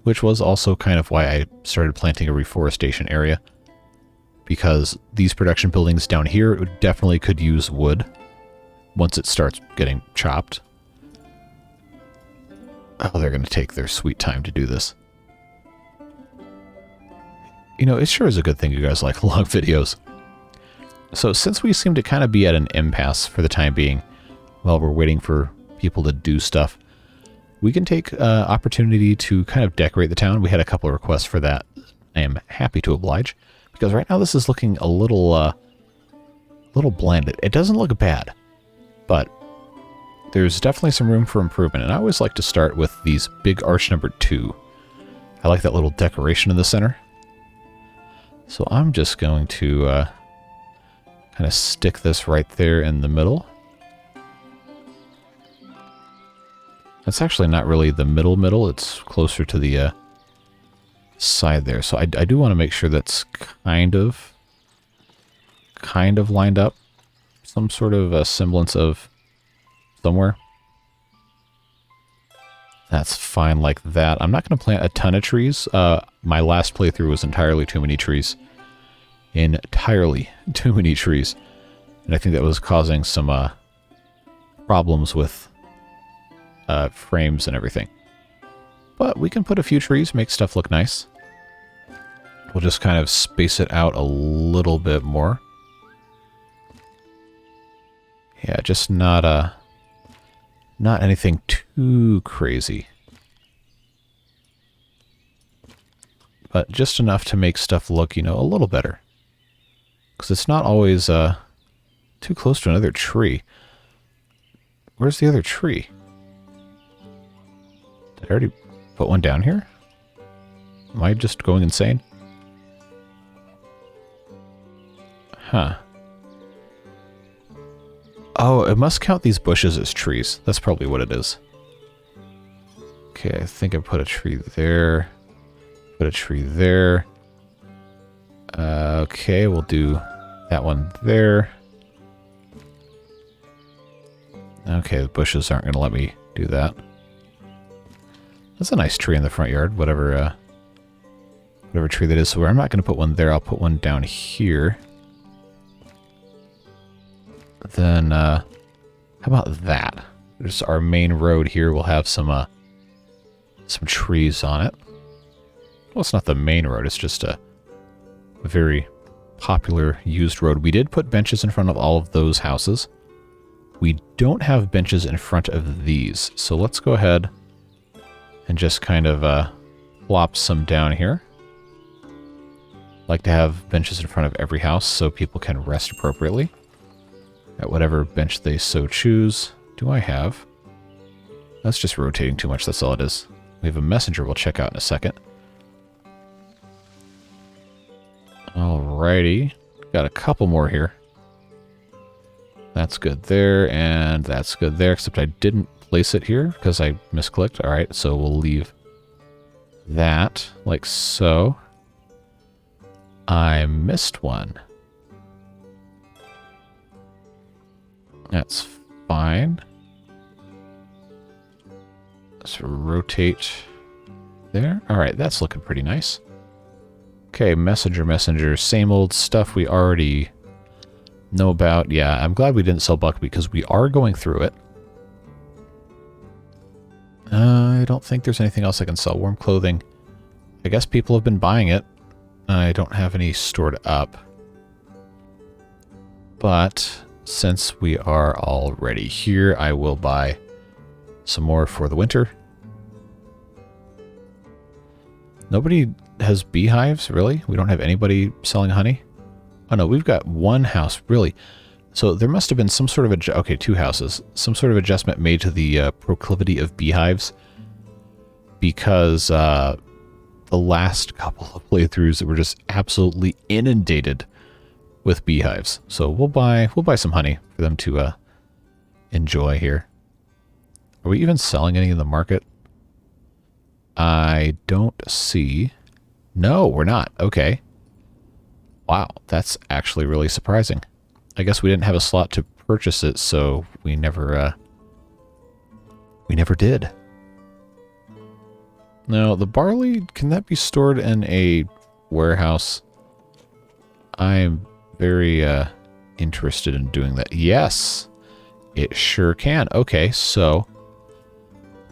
which was also kind of why I started planting a reforestation area, because these production buildings down here definitely could use wood once it starts getting chopped. Oh, they're going to take their sweet time to do this. You know, it sure is a good thing you guys like long videos. So since we seem to kind of be at an impasse for the time being, while we're waiting for people to do stuff, we can take opportunity to kind of decorate the town. We had a couple of requests for that. I am happy to oblige, because right now this is looking a little bland. It doesn't look bad, but there's definitely some room for improvement. And I always like to start with these big arch number 2. I like that little decoration in the center. So I'm just going to kind of stick this right there in the middle. That's actually not really the middle. It's closer to the side there. So I do want to make sure that's kind of lined up. Some sort of a semblance of somewhere. That's fine like that. I'm not going to plant a ton of trees. My last playthrough was entirely too many trees. Entirely too many trees. And I think that was causing some problems with frames and everything. But we can put a few trees, make stuff look nice. We'll just kind of space it out a little bit more. Yeah, just not anything too crazy. But just enough to make stuff look, you know, a little better. Because it's not always too close to another tree. Where's the other tree? Did I already put one down here? Am I just going insane? Huh. Oh, it must count these bushes as trees. That's probably what it is. Okay, I think I put a tree there. Put a tree there. Okay, we'll do that one there. Okay, the bushes aren't going to let me do that. That's a nice tree in the front yard, whatever tree that is. So I'm not going to put one there. I'll put one down here. Then, how about that? There's our main road here. We'll have some trees on it. Well, it's not the main road. It's just a very popular used road. We did put benches in front of all of those houses. We don't have benches in front of these. So let's go ahead and just kind of plop some down here. Like to have benches in front of every house so people can rest appropriately at whatever bench they so choose. Do I have? That's just rotating too much. That's all it is. We have a messenger we'll check out in a second. Alrighty. Got a couple more here. That's good there, and that's good there, except I didn't place it here because I misclicked. Alright, so we'll leave that like so. I missed one. That's fine. Let's rotate there. Alright, that's looking pretty nice. Okay, messenger, same old stuff we already know about. Yeah, I'm glad we didn't sell buck because we are going through it. I don't think there's anything else I can sell. Warm clothing. I guess people have been buying it. I don't have any stored up. But since we are already here, I will buy some more for the winter. Nobody has beehives, really? We don't have anybody selling honey? Oh no, we've got one house, really. So there must have been some sort of okay, two houses. Some sort of adjustment made to the proclivity of beehives. Because the last couple of playthroughs were just absolutely inundated with beehives. So we'll buy some honey for them to enjoy here. Are we even selling any in the market? I don't see. No, we're not. Okay. Wow, that's actually really surprising. I guess we didn't have a slot to purchase it, so we never did. Now, the barley, can that be stored in a warehouse? I'm very interested in doing that. Yes, it sure can. Okay, so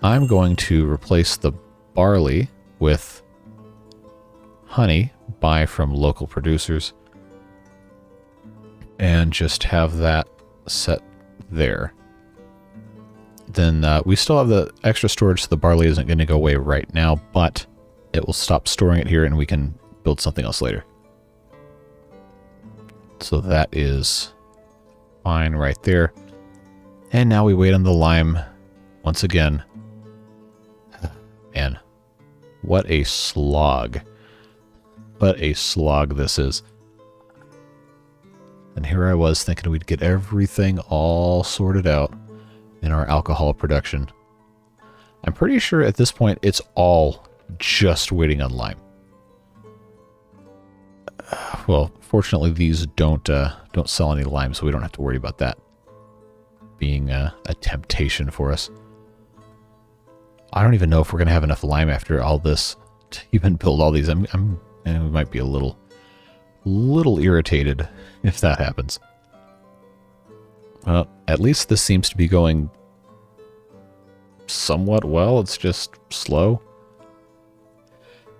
I'm going to replace the barley with honey, buy from local producers, and just have that set there. Then we still have the extra storage, so the barley isn't going to go away right now, but it will stop storing it here and we can build something else later. So that is fine right there. And now we wait on the lime once again. Man, what a slog. What a slog this is. And here I was thinking we'd get everything all sorted out in our alcohol production. I'm pretty sure at this point it's all just waiting on lime. Well, fortunately these don't sell any lime, so we don't have to worry about that being a temptation for us. I don't even know if we're gonna have enough lime after all this to even build all these. And we might be a little irritated if that happens. Well, at least this seems to be going somewhat well. It's just slow.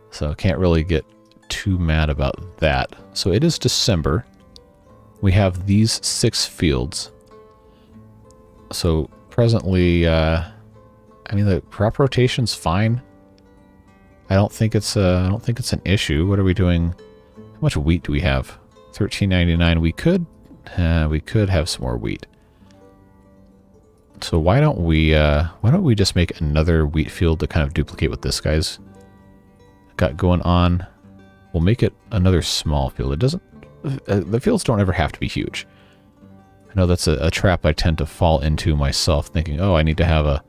So can't really get too mad about that. So it is December. We have these 6 fields. So presently, I mean, the crop rotation's fine. I don't think it's an issue. What are we doing? How much wheat do we have? 13.99. We could have some more wheat. So why don't we just make another wheat field to kind of duplicate what this guy's got going on? We'll make it another small field. It doesn't. The fields don't ever have to be huge. I know that's a trap I tend to fall into myself, thinking, oh, I need to have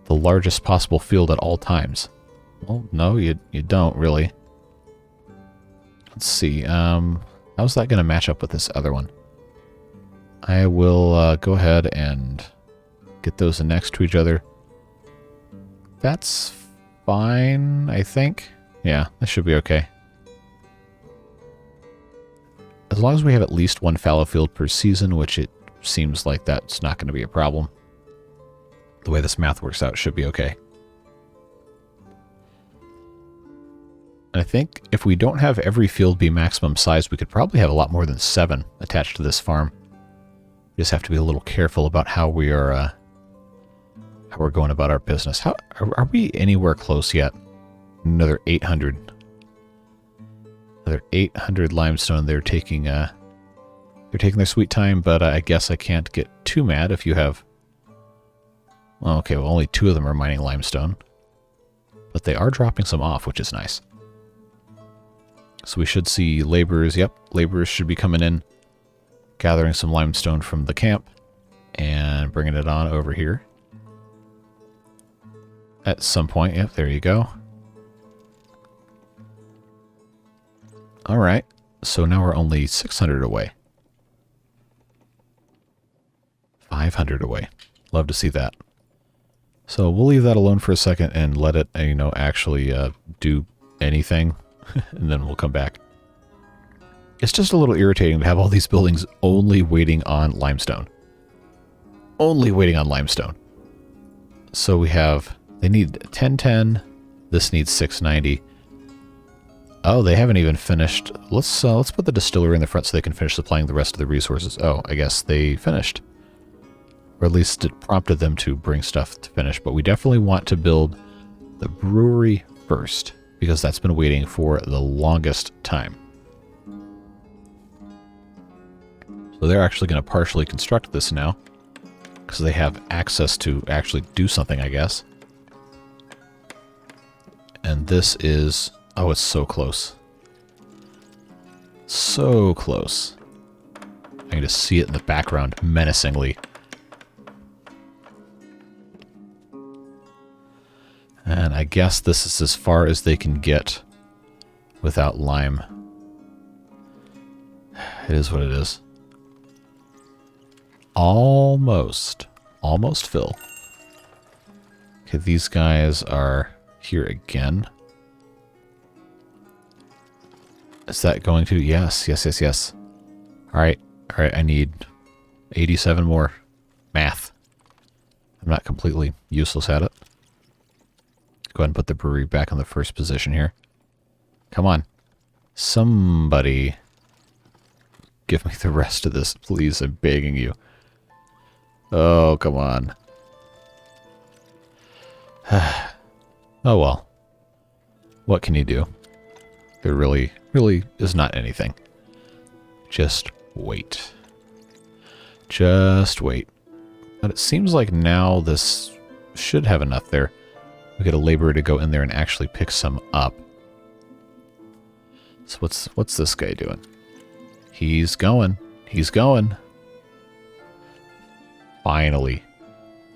the largest possible field at all times. Well, no, you don't really. Let's see. How's that going to match up with this other one? I will go ahead and get those next to each other. That's fine, I think. Yeah, that should be okay. As long as we have at least one fallow field per season, which it seems like that's not going to be a problem. The way this math works out should be okay. And I think if we don't have every field be maximum size, we could probably have a lot more than 7 attached to this farm. We just have to be a little careful about how we're going about our business. How are we anywhere close yet? Another 800. Another 800 limestone. They're taking their sweet time, but I guess I can't get too mad if you have. Well, okay, well, only 2 of them are mining limestone, but they are dropping some off, which is nice. So we should see laborers. Yep, laborers should be coming in, gathering some limestone from the camp and bringing it on over here at some point. Yep, there you go. All right, so now we're only 600 away. 500 away. Love to see that. So we'll leave that alone for a second and let it, actually do anything, and then we'll come back. It's just a little irritating to have all these buildings only waiting on limestone. Only waiting on limestone. So we have, they need 1010, this needs 690. Oh, they haven't even finished. Let's put the distillery in the front so they can finish supplying the rest of the resources. Oh, I guess they finished. Or at least it prompted them to bring stuff to finish. But we definitely want to build the brewery first, because that's been waiting for the longest time. So they're actually going to partially construct this now, because they have access to actually do something, I guess. And this is... oh, it's so close. So close. I can just see it in the background menacingly. And I guess this is as far as they can get without lime. It is what it is. Almost. Almost fill. Okay, these guys are here again. Is that going to? Yes, yes, yes, yes. All right, I need 87 more. Math. I'm not completely useless at it. Go ahead and put the brewery back in the first position here. Come on. Somebody give me the rest of this, please. I'm begging you. Oh, come on. Oh, well. What can you do? There really is not anything. Just wait. Just wait. But it seems like now this should have enough there. We get a laborer to go in there and actually pick some up. So what's this guy doing? He's going. He's going. Finally.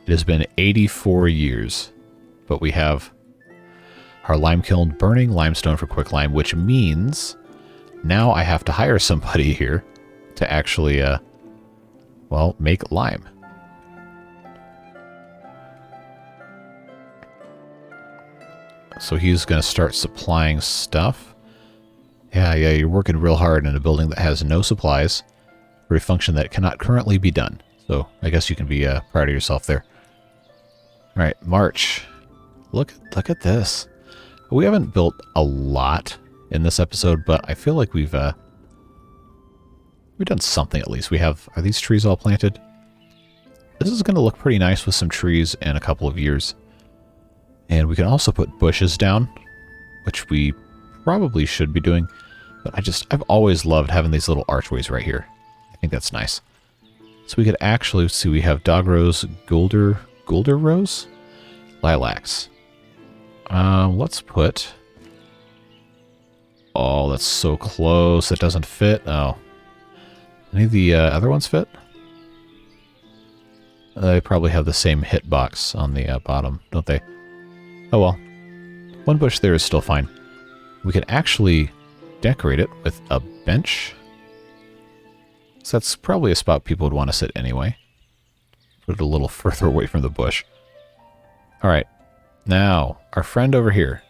It has been 84 years. But we have our lime kiln burning limestone for quicklime, which means now I have to hire somebody here to actually, well, make lime. So he's going to start supplying stuff. Yeah, you're working real hard in a building that has no supplies for a function that cannot currently be done. So I guess you can be proud of yourself there. All right, March. Look at this. We haven't built a lot in this episode, but I feel like we've done something at least. Are these trees all planted? This is going to look pretty nice with some trees in a couple of years. And we can also put bushes down, which we probably should be doing. But I've always loved having these little archways right here. I think that's nice. So we could actually see we have dog rose, Gulder rose, lilacs. Let's put... Oh, that's so close. It doesn't fit. Oh. Any of the other ones fit? They probably have the same hitbox on the bottom, don't they? Oh well. One bush there is still fine. We could actually decorate it with a bench. So that's probably a spot people would want to sit anyway. Put it a little further away from the bush. Alright. Now, our friend over here.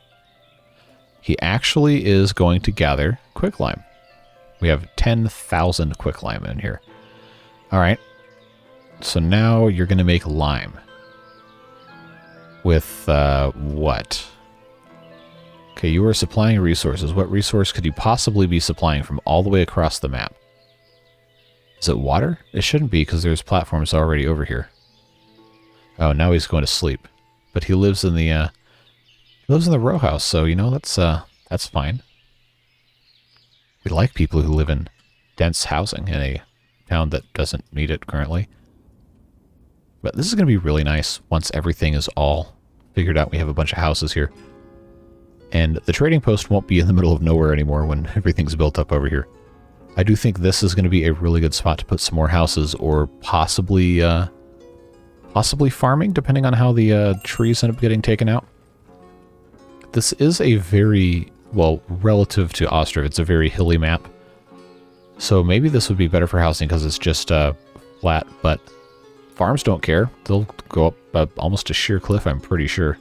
He actually is going to gather quicklime. We have 10,000 quicklime in here. Alright. So now you're going to make lime. With, what? Okay, you are supplying resources. What resource could you possibly be supplying from all the way across the map? Is it water? It shouldn't be, because there's platforms already over here. Oh, now he's going to sleep. But he lives in the, row house, so, you know, that's fine. We like people who live in dense housing in a town that doesn't need it currently. But this is going to be really nice once everything is all figured out. We have a bunch of houses here. And the trading post won't be in the middle of nowhere anymore when everything's built up over here. I do think this is going to be a really good spot to put some more houses, or possibly farming, depending on how the trees end up getting taken out. This is a very, well, relative to Ostriv, it's a very hilly map. So maybe this would be better for housing because it's just flat, but farms don't care. They'll go up almost a sheer cliff, I'm pretty sure.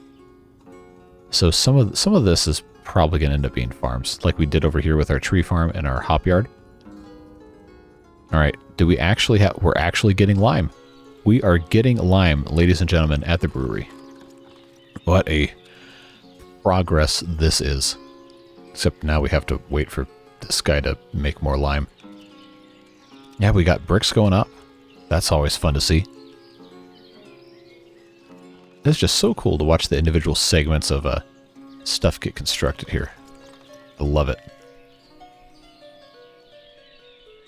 So some of this is probably going to end up being farms, like we did over here with our tree farm and our hop yard. All right, do we actually have... We're actually getting lime. We are getting lime, ladies and gentlemen, at the brewery. What a progress this is. Except now we have to wait for this guy to make more lime. Yeah, we got bricks going up. That's always fun to see. It's just so cool to watch the individual segments of stuff get constructed here. I love it.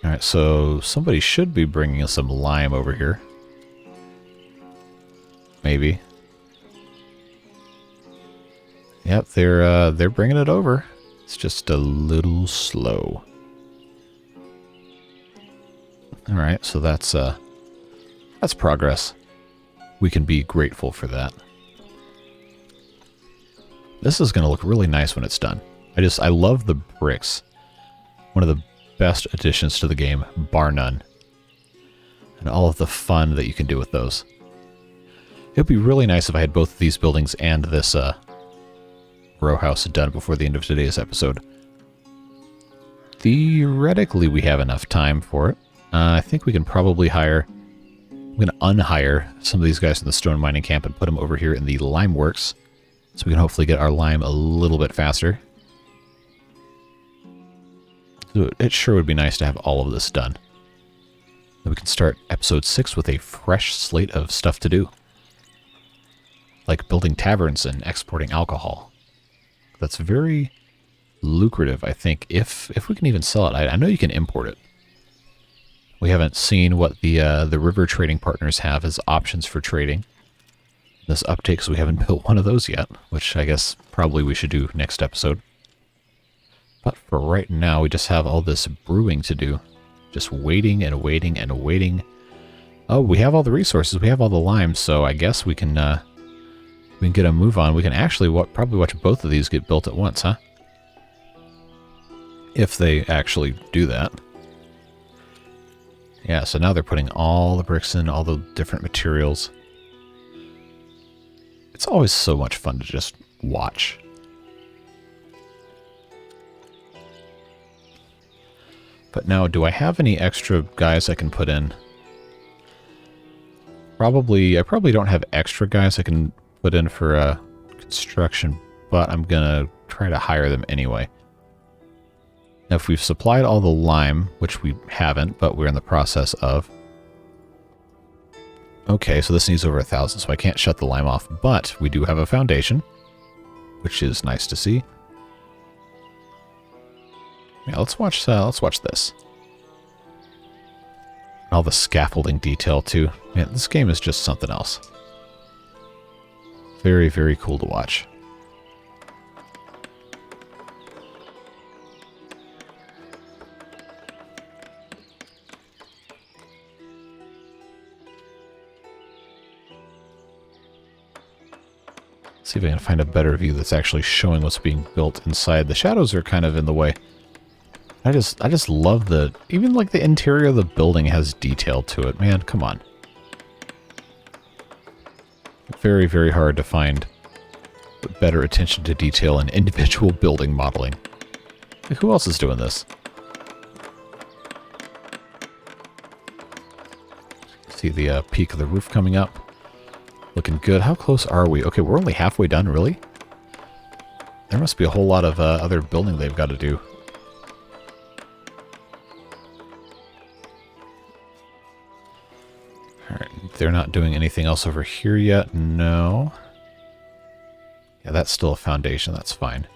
Alright, so somebody should be bringing us some lime over here. Maybe. Yep, they're bringing it over. It's just a little slow. Alright, so that's progress. We can be grateful for that. This is going to look really nice when it's done. I love the bricks. One of the best additions to the game, bar none. And all of the fun that you can do with those. It would be really nice if I had both of these buildings and this row house done before the end of today's episode. Theoretically, we have enough time for it. I think we can probably hire... I'm going to unhire some of these guys in the stone mining camp and put them over here in the lime works, so we can hopefully get our lime a little bit faster. So it sure would be nice to have all of this done. Then we can start episode 6 with a fresh slate of stuff to do. Like building taverns and exporting alcohol. That's very lucrative, I think, if we can even sell it. I know you can import it. We haven't seen what the river trading partners have as options for trading. This uptake, so we haven't built one of those yet, which I guess probably we should do next episode. But for right now, we just have all this brewing to do. Just waiting and waiting and waiting. Oh, we have all the resources. We have all the lime, so I guess we can get a move on. We can actually probably watch both of these get built at once, huh? If they actually do that. Yeah, so now they're putting all the bricks in, all the different materials. It's always so much fun to just watch. But now, do I have any extra guys I can put in? I probably don't have extra guys I can put in for construction, but I'm gonna try to hire them anyway. Now, if we've supplied all the lime, which we haven't, but we're in the process of. Okay, so this needs over 1,000, so I can't shut the lime off, but we do have a foundation, which is nice to see. Yeah, let's watch this. All the scaffolding detail, too. Man, this game is just something else. Very, very cool to watch. See if I can find a better view that's actually showing what's being built inside. The shadows are kind of in the way. I just love even like the interior of the building has detail to it. Man, come on. Very, very hard to find better attention to detail in individual building modeling. Like, who else is doing this? See the peak of the roof coming up. Looking good. How close are we? Okay, we're only halfway done, really? There must be a whole lot of other building they've got to do. Alright, they're not doing anything else over here yet? No. Yeah, that's still a foundation. That's fine.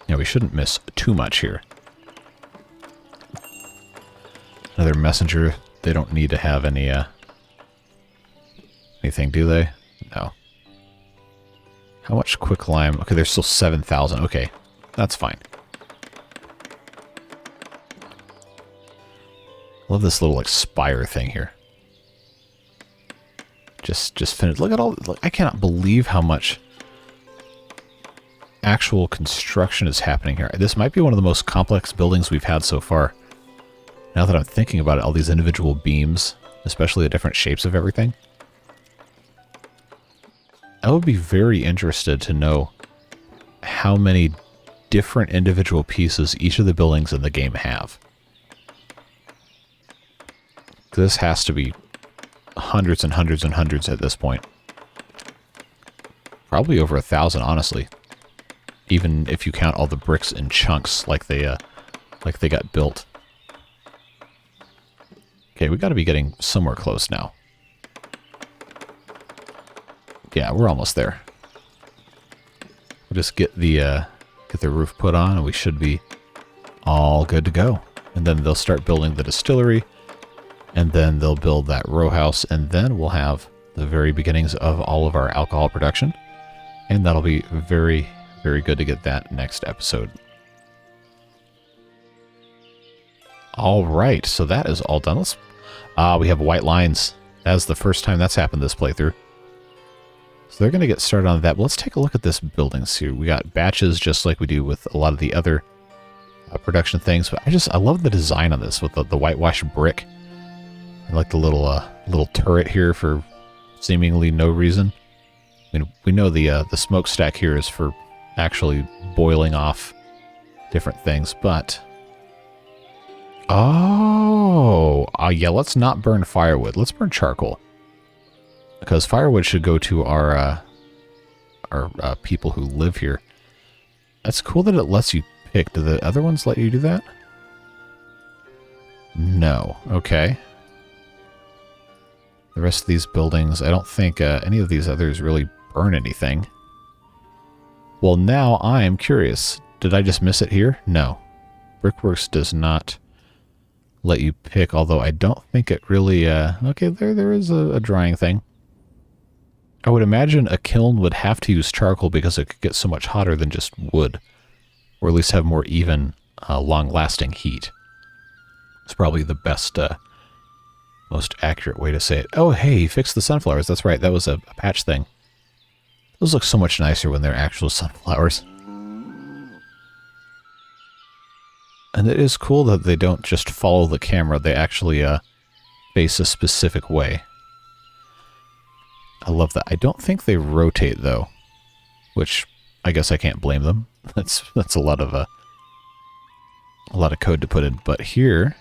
Yeah, we shouldn't miss too much here. Another messenger. They don't need to have any... anything, do they? No. How much quick lime? Okay, there's still 7,000. Okay, that's fine. Love this little like spire thing here. Just finished. Look at all. Look, I cannot believe how much actual construction is happening here. This might be one of the most complex buildings we've had so far. Now that I'm thinking about it, all these individual beams, especially the different shapes of everything. I would be very interested to know how many different individual pieces each of the buildings in the game have. This has to be hundreds and hundreds and hundreds at this point. Probably over 1,000, honestly. Even if you count all the bricks in chunks like they got built. Okay, we got to be getting somewhere close now. Yeah, we're almost there. We'll just get the roof put on, and we should be all good to go. And then they'll start building the distillery, and then they'll build that row house, and then we'll have the very beginnings of all of our alcohol production. And that'll be very, very good to get that next episode. All right, so that is all done. We have white lines. That is the first time that's happened this playthrough. So they're going to get started on that. But let's take a look at this building. See, we got batches just like we do with a lot of the other production things. But I love the design on this with the whitewashed brick. I like the little turret here for seemingly no reason. I mean, we know the smokestack here is for actually boiling off different things, but... Oh! Yeah, let's not burn firewood. Let's burn charcoal. Because firewood should go to our people who live here. That's cool that it lets you pick. Do the other ones let you do that? No. Okay. The rest of these buildings, I don't think any of these others really burn anything. Well, now I'm curious. Did I just miss it here? No. Brickworks does not let you pick, although I don't think it really... okay, there is a drying thing. I would imagine a kiln would have to use charcoal because it could get so much hotter than just wood. Or at least have more even, long-lasting heat. It's probably the best, most accurate way to say it. Oh, hey, he fixed the sunflowers. That's right, that was a patch thing. Those look so much nicer when they're actual sunflowers. And it is cool that they don't just follow the camera. They actually, face a specific way. I love that. I don't think they rotate, though. Which, I guess I can't blame them. That's a lot of code to put in. But here,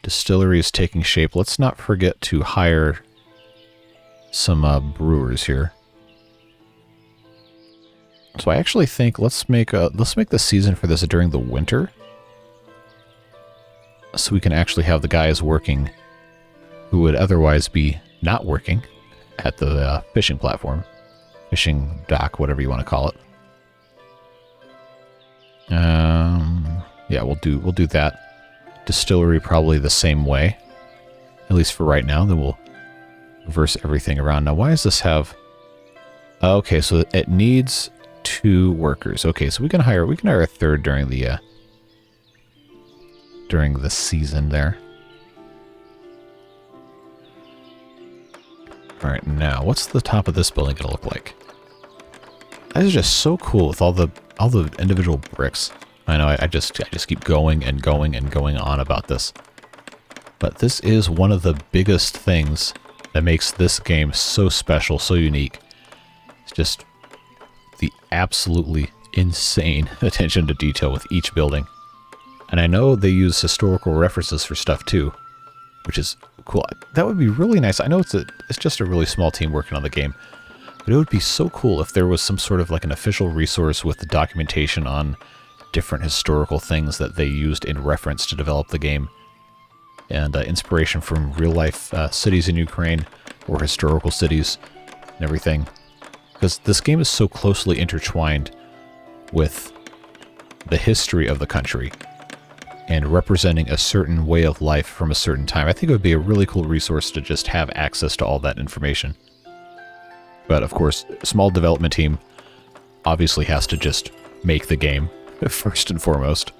Distillery is taking shape. Let's not forget to hire some brewers here. So I actually think let's make the season for this during the winter, so we can actually have the guys working who would otherwise be not working at the fishing platform, fishing dock, whatever you want to call it. Yeah, we'll do that. Distillery probably the same way, at least for right now. Then we'll reverse everything around. Now, why does this have? Okay, so it needs 2 workers. Okay, so we can hire a third during the season there. All right, now what's the top of this building gonna look like? That is just so cool with all the individual bricks. I know I just keep going and going and going on about this, but this is one of the biggest things that makes this game so special, so unique. It's just the absolutely insane attention to detail with each building. And I know they use historical references for stuff too, which is cool. That would be really nice. I know it's just a really small team working on the game, but it would be so cool if there was some sort of like an official resource with the documentation on different historical things that they used in reference to develop the game, and inspiration from real life cities in Ukraine or historical cities and everything. Because this game is so closely intertwined with the history of the country and representing a certain way of life from a certain time. I think it would be a really cool resource to just have access to all that information. But of course, a small development team obviously has to just make the game first and foremost.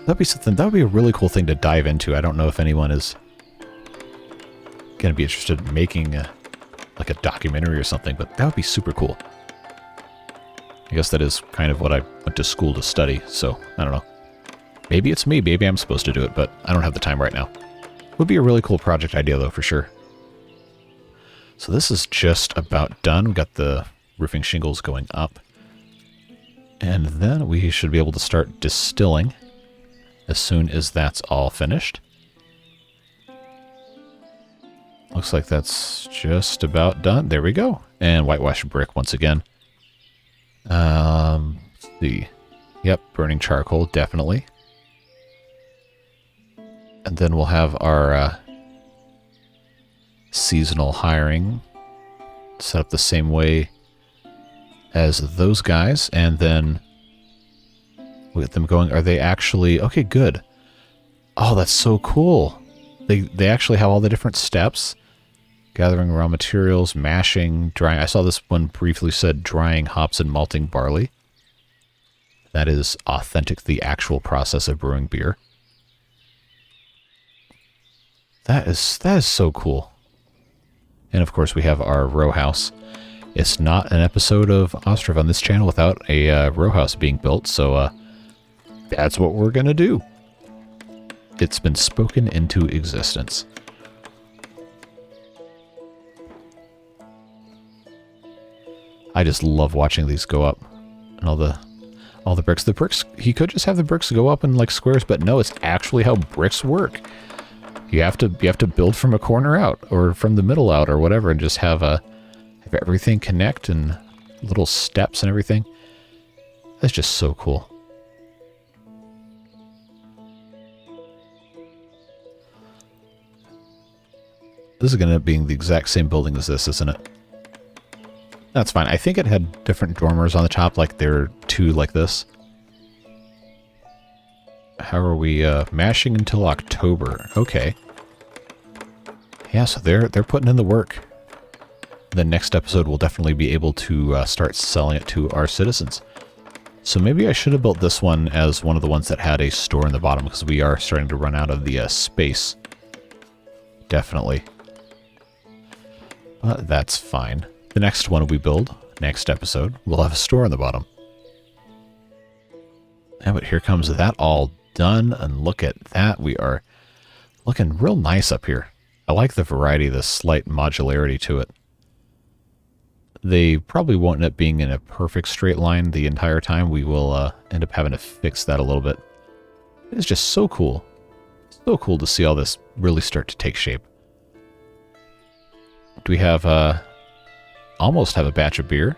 That'd be something. That would be a really cool thing to dive into. I don't know if anyone is going to be interested in making like a documentary or something, but that would be super cool. I guess that is kind of what I went to school to study, so I don't know. Maybe it's me. Maybe I'm supposed to do it, but I don't have the time right now. Would be a really cool project idea, though, for sure. So this is just about done. We've got the roofing shingles going up. And then we should be able to start distilling as soon as that's all finished. Looks like that's just about done. There we go. And whitewash brick once again. Let's see. Yep, burning charcoal, definitely. And then we'll have our seasonal hiring set up the same way as those guys, and then we'll get them going. Are they actually... Okay, good. Oh, that's so cool. They actually have all the different steps. Gathering raw materials, mashing, drying. I saw this one briefly said drying hops and malting barley. That is authentic, the actual process of brewing beer. That is so cool. And of course we have our row house. It's not an episode of Ostriv on this channel without a row house being built, so that's what we're gonna do. It's been spoken into existence. I just love watching these go up. And all the bricks. The bricks, he could just have the bricks go up in like squares, but no, it's actually how bricks work. You have to build from a corner out or from the middle out or whatever, and just have everything connect and little steps and everything. That's just so cool. This is going to end up being the exact same building as this, isn't it? That's fine. I think it had different dormers on the top, like there are two like this. How are we mashing until October? Okay. Yeah, so they're putting in the work. The next episode we'll definitely be able to start selling it to our citizens. So maybe I should have built this one as one of the ones that had a store in the bottom, because we are starting to run out of the space. Definitely. But that's fine. The next one we build, next episode, we'll have a store in the bottom. Yeah, but here comes that all done, and look at that. We are looking real nice up here. I like the variety, the slight modularity to it. They probably won't end up being in a perfect straight line the entire time. We will end up having to fix that a little bit. It's just so cool. So cool to see all this really start to take shape. Do we have, almost have a batch of beer?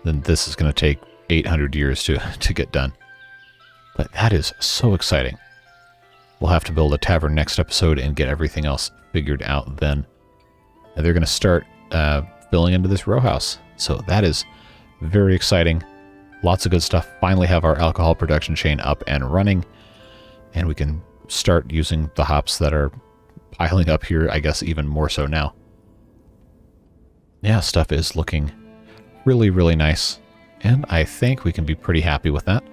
Then this is going to take 800 years to get done. But that is so exciting. We'll have to build a tavern next episode and get everything else figured out then. And they're going to start filling into this row house. So that is very exciting. Lots of good stuff. Finally have our alcohol production chain up and running. And we can start using the hops that are piling up here, I guess even more so now. Yeah, stuff is looking really, really nice. And I think we can be pretty happy with that.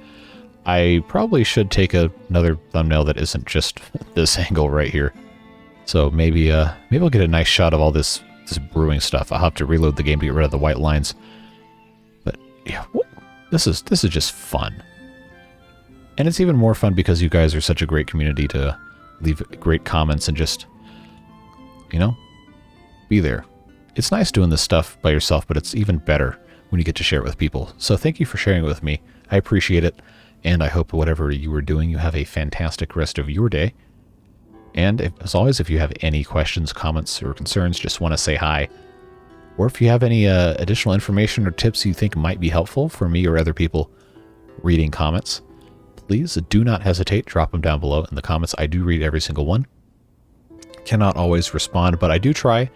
I probably should take another thumbnail that isn't just this angle right here. So maybe I'll get a nice shot of all this brewing stuff. I'll have to reload the game to get rid of the white lines. But yeah, this is just fun. And it's even more fun because you guys are such a great community to leave great comments and just, you know, be there. It's nice doing this stuff by yourself, but it's even better when you get to share it with people. So thank you for sharing it with me. I appreciate it. And I hope whatever you are doing, you have a fantastic rest of your day. And as always, if you have any questions, comments, or concerns, just want to say hi. Or if you have any additional information or tips you think might be helpful for me or other people reading comments, please do not hesitate. Drop them down below in the comments. I do read every single one. Cannot always respond, but I do try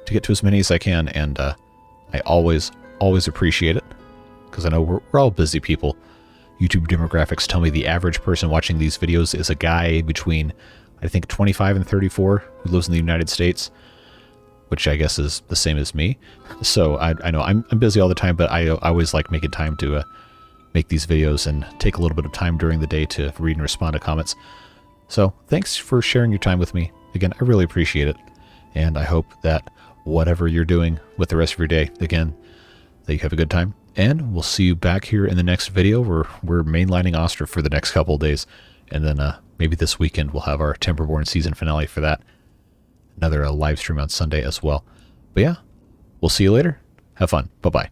to get to as many as I can. And I always appreciate it, because I know we're all busy people. YouTube demographics tell me the average person watching these videos is a guy between, I think, 25 and 34 who lives in the United States, which I guess is the same as me. So I know I'm busy all the time, but I always like making time to make these videos and take a little bit of time during the day to read and respond to comments. So thanks for sharing your time with me. Again, I really appreciate it. And I hope that whatever you're doing with the rest of your day, again, that you have a good time. And we'll see you back here in the next video where we're mainlining Ostriv for the next couple of days. And then maybe this weekend we'll have our Timberborn season finale for that. Another live stream on Sunday as well. But yeah, we'll see you later. Have fun. Bye-bye.